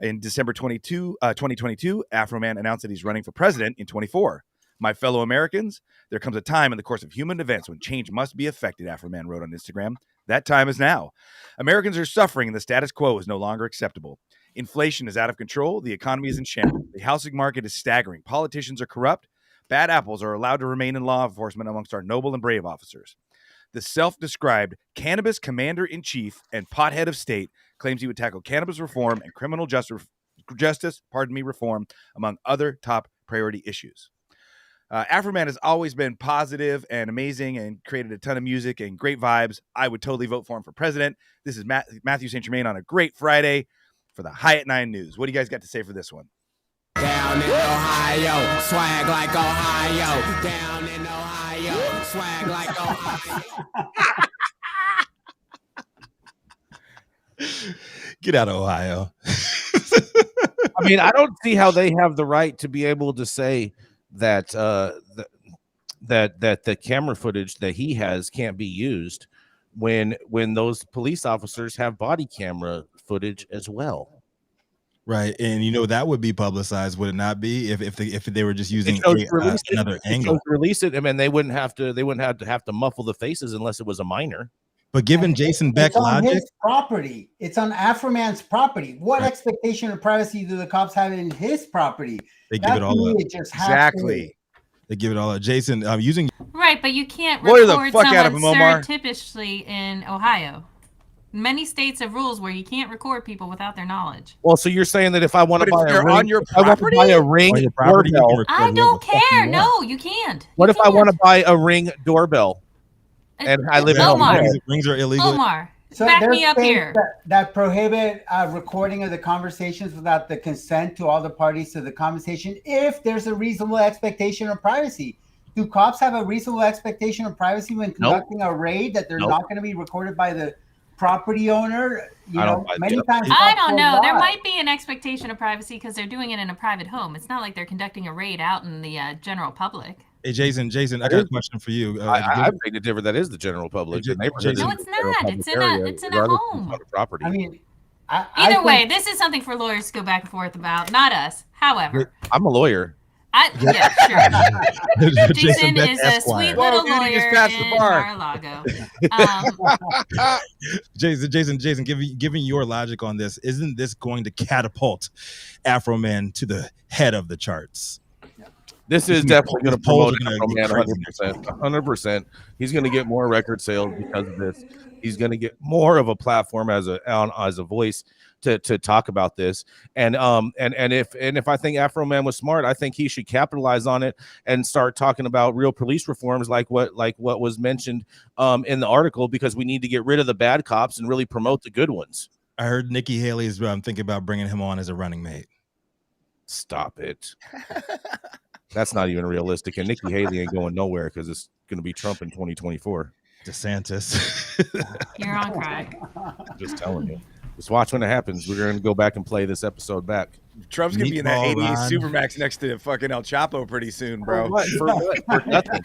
S6: In December 2022, Afroman announced that he's running for president in 2024. My fellow Americans, there comes a time in the course of human events when change must be effected, Afroman wrote on Instagram. That time is now. Americans are suffering and the status quo is no longer acceptable. Inflation is out of control. The economy is in shambles. The housing market is staggering. Politicians are corrupt. Bad apples are allowed to remain in law enforcement amongst our noble and brave officers. The self-described cannabis commander-in-chief and pothead of state claims he would tackle cannabis reform and criminal justice reform, among other top priority issues. Afroman has always been positive and amazing and created a ton of music and great vibes. I would totally vote for him for president. This is Mathieu St. Germain on a great Friday for the High at 9 News. What do you guys got to say for this one?
S9: Down in Ohio, swag like Ohio. Down in Ohio, swag like Ohio.
S2: Get out of Ohio.
S1: I mean, I don't see how they have the right to be able to say that that the camera footage that he has can't be used when those police officers have body camera footage as well.
S2: Right, and that would be publicized, would it not be? If they were just using another angle,
S1: release it, I mean, they wouldn't have to muffle the faces unless it was a minor.
S2: But given Jason Beck logic,
S4: his property, it's on Afroman's property. What expectation of privacy do the cops have in his property?
S2: They give it all up.
S6: Exactly.
S2: They give it all up. Jason, using
S3: right, but you can't
S6: Lawyer the
S3: record
S6: fuck out of him,
S3: someone
S6: Omar.
S3: surreptitiously in Ohio. Many states have rules where you can't record people without their knowledge.
S1: Well, so you're saying that if I want to buy a ring,
S6: on your property,
S1: doorbell,
S3: I don't care. No, you can't.
S1: What if I want to buy a Ring doorbell and I live in
S3: Omar.
S2: Rings are illegal.
S3: Omar,
S4: So
S3: back
S4: there's
S3: me up
S4: things
S3: here.
S4: that prohibit recording of the conversations without the consent to all the parties to the conversation if there's a reasonable expectation of privacy. Do cops have a reasonable expectation of privacy when conducting a raid that they're not going to be recorded by the property owner? Many times.
S3: I don't know. There might be an expectation of privacy because they're doing it in a private home. It's not like they're conducting a raid out in the general public.
S2: Hey, Jason, I got a question for you.
S1: I beg to differ. That is the general public.
S3: No, it's not. It's in a home.
S1: Property.
S4: I mean,
S3: either way, this is something for lawyers to go back and forth about, not us. However,
S1: I'm a lawyer.
S3: Sure. Jason is a sweet little lawyer in Mar-a-Lago.
S2: Jason, given your logic on this, isn't this going to catapult Afroman to the head of the charts?
S1: This is definitely going to promote Afroman 100%. He's going to get more record sales because of this. He's going to get more of a platform as a voice to talk about this. And if I think Afroman was smart, I think he should capitalize on it and start talking about real police reforms like what was mentioned in the article, because we need to get rid of the bad cops and really promote the good ones.
S2: I heard Nikki Haley's thinking about bringing him on as a running mate.
S1: Stop it. That's not even realistic. And Nikki Haley ain't going nowhere because it's going to be Trump in 2024.
S2: DeSantis.
S3: You're on crack.
S1: Just telling you. Just watch when it happens. We're going to go back and play this episode back.
S6: Trump's going to be in that 88 Supermax next to fucking El Chapo pretty soon, bro.
S1: For nothing.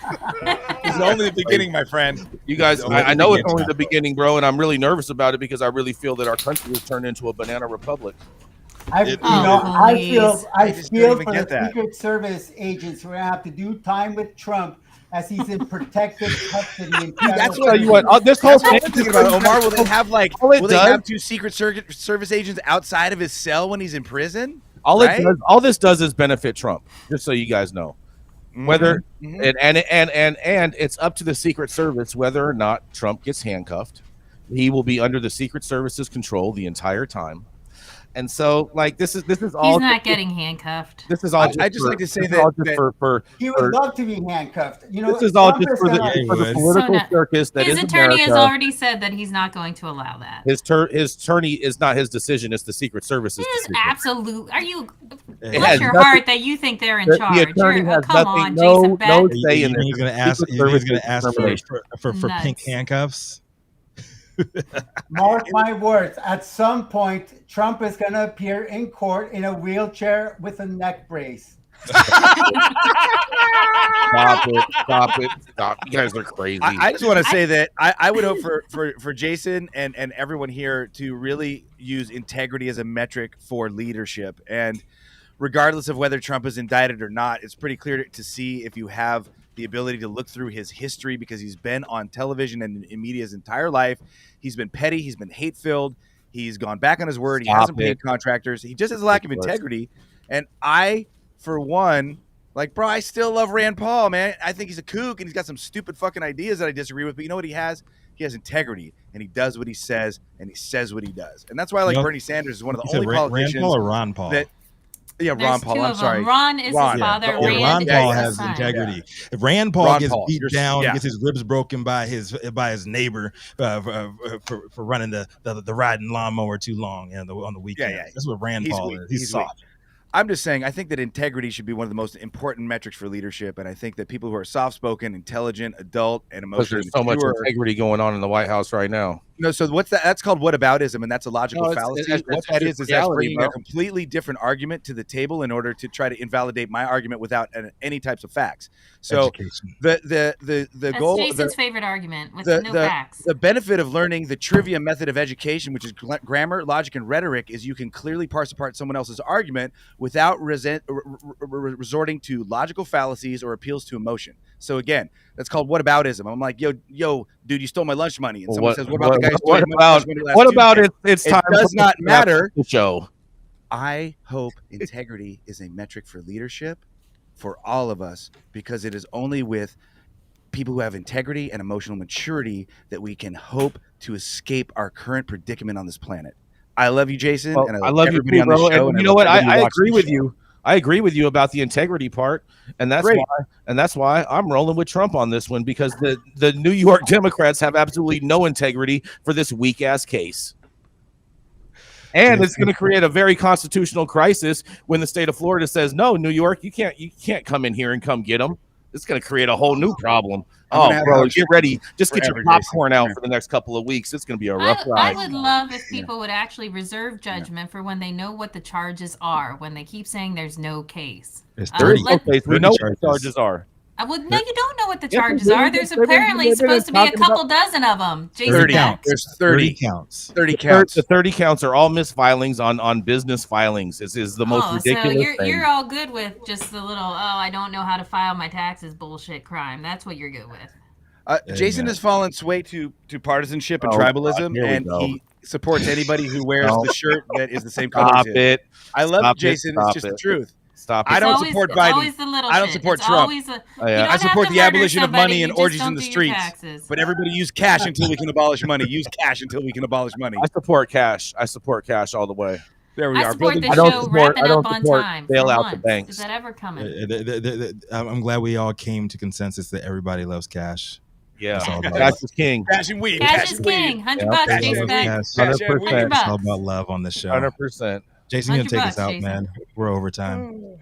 S6: It's only the beginning, my friend.
S1: You guys, I know it's only the beginning, bro, and I'm really nervous about it because I really feel that our country has turned into a banana republic.
S4: I feel for the Secret Service agents who are going to have to do time with Trump as he's in protective custody.
S6: That's what you want. This whole thing about Omar. Will they have have two Secret Service agents outside of his cell when he's in prison?
S1: All this does is benefit Trump. Just so you guys know, whether and it's up to the Secret Service whether or not Trump gets handcuffed. He will be under the Secret Service's control the entire time. And so, this is all.
S3: He's not getting handcuffed.
S1: This is all.
S6: I just like to say that
S4: he would love to be handcuffed.
S1: This is all just for the political circus. That
S3: his attorney has already said that he's not going to allow that.
S1: His attorney is not his decision; it's the Secret Service's decision.
S3: Absolute. Are you? Bless your heart that you think they're in charge.
S1: The attorney has
S3: come on, Jason Beck.
S2: No say in this. He's going to ask for pink handcuffs.
S4: Mark my words, at some point, Trump is going to appear in court in a wheelchair with a neck brace.
S1: Stop it. You guys are crazy.
S6: I just want to say that I would hope for Jason and everyone here to really use integrity as a metric for leadership. And regardless of whether Trump is indicted or not, it's pretty clear to see if you have the ability to look through his history, because he's been on television and in media his entire life. He's been petty. He's been hate-filled. He's gone back on his word. He
S1: Stop
S6: hasn't paid
S1: it.
S6: contractors. He just has a lack of integrity. And I, for one, like, bro, I still love Rand Paul, man. I think he's a kook and he's got some stupid fucking ideas that I disagree with. But you know what he has? He has integrity, and he does what he says, and he says what he does. And that's why I like Bernie Sanders is one of the only politicians.
S2: Rand Paul or Ron Paul?
S6: Ron Paul. I'm sorry.
S3: Ron is his father.
S2: Ron
S3: Rand
S2: Paul
S3: is
S2: has
S3: son.
S2: integrity. If Rand Paul gets beat down,
S6: yeah.
S2: gets his ribs broken by his neighbor for running the riding lawnmower too long on the weekend.
S6: Yeah.
S2: That's what Rand Paul is. He's soft.
S6: I'm just saying, I think that integrity should be one of the most important metrics for leadership, and I think that people who are soft-spoken, intelligent, adult, and emotionally
S1: there's so much integrity going on in the White House right now.
S6: No, so what's that? That's called whataboutism, and that's a logical fallacy. What that is that's bringing a completely different argument to the table in order to try to invalidate my argument without any types of facts. So the goal,
S3: Jason's favorite argument with no facts.
S6: The benefit of learning the trivia method of education, which is grammar, logic, and rhetoric, is you can clearly parse apart someone else's argument without resorting to logical fallacies or appeals to emotion. So again, that's called whataboutism. I'm like, yo, dude, you stole my lunch money, and someone says, what about the guy who stole my lunch money last Tuesday?
S1: It's time?
S6: It does not matter.
S1: The show.
S6: I hope integrity is a metric for leadership for all of us, because it is only with people who have integrity and emotional maturity that we can hope to escape our current predicament on this planet. I love you, Jason, and I love everybody on the show.
S1: And you know what? I agree with you. I agree with you about the integrity part, and that's why I'm rolling with Trump on this one, because the New York Democrats have absolutely no integrity for this weak ass case. And it's going to create a very constitutional crisis when the state of Florida says, no, New York, you can't come in here and come get them. It's going to create a whole new problem. Oh, bro, get ready. Just get your popcorn out for the next couple of weeks. It's going to be a rough ride.
S3: I would love if people would actually reserve judgment for when they know what the charges are, when they keep saying there's no case.
S2: There's 30.
S1: We know what the charges are.
S3: No, you don't know what the charges are. There's apparently supposed to be a couple dozen of them.
S6: 30 counts. There's 30 counts. 30 counts.
S1: The 30 counts are all misfilings on business filings. This is the most ridiculous thing.
S3: You're all good with just the little, I don't know how to file my taxes bullshit crime. That's what you're good with.
S6: Jason has fallen sway to partisanship and tribalism, and he supports anybody who wears the shirt that is the same color as his. I love Jason. It's just the truth.
S1: Stop it.
S6: I don't support Biden. I don't support Trump. I support the abolition of money and orgies in the streets. But everybody use cash until we can abolish money. Use cash until we can abolish money.
S1: I support cash. all the way.
S6: There we are.
S3: I support the show wrapping up on time.
S1: Bail out the banks.
S3: Is that ever coming?
S2: I'm glad we all came to consensus that everybody loves cash.
S1: Yeah, cash is king.
S6: Cash and weed.
S3: Cash is king. $100, Jason Beck.
S1: 100%.
S2: It's all about love on the show.
S1: 100%.
S2: Jason, you're gonna take us out, man. We're overtime.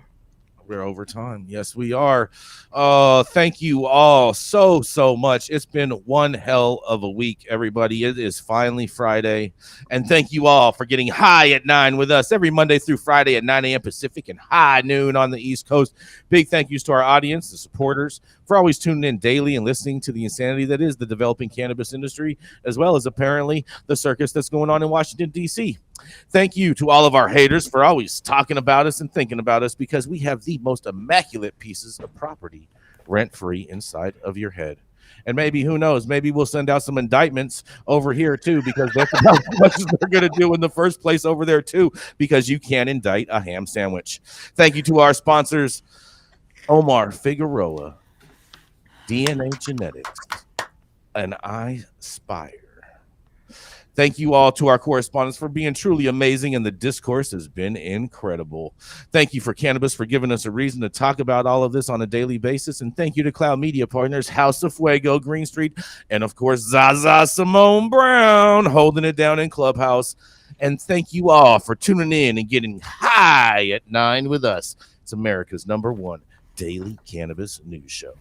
S1: We're overtime. Yes, we are. Thank you all so much. It's been one hell of a week, everybody. It is finally Friday. And thank you all for getting high at 9 with us every Monday through Friday at 9 a.m. Pacific and high noon on the East Coast. Big thank yous to our audience, the supporters, for always tuning in daily and listening to the insanity that is the developing cannabis industry, as well as apparently the circus that's going on in Washington, D.C. Thank you to all of our haters for always talking about us and thinking about us, because we have the most immaculate pieces of property rent-free inside of your head. And maybe, who knows, maybe we'll send out some indictments over here too, because that's about as much as they're going to do in the first place over there too, because you can't indict a ham sandwich. Thank you to our sponsors, Omar Figueroa, DNA Genetics, and I Spire. Thank you all to our correspondents for being truly amazing, and the discourse has been incredible. Thank you for Cannabis for giving us a reason to talk about all of this on a daily basis, and thank you to Cloud Media Partners, House of Fuego, Green Street, and of course Zaza Simone Brown holding it down in Clubhouse. And thank you all for tuning in and getting high at 9 with us. It's America's #1 daily cannabis news show.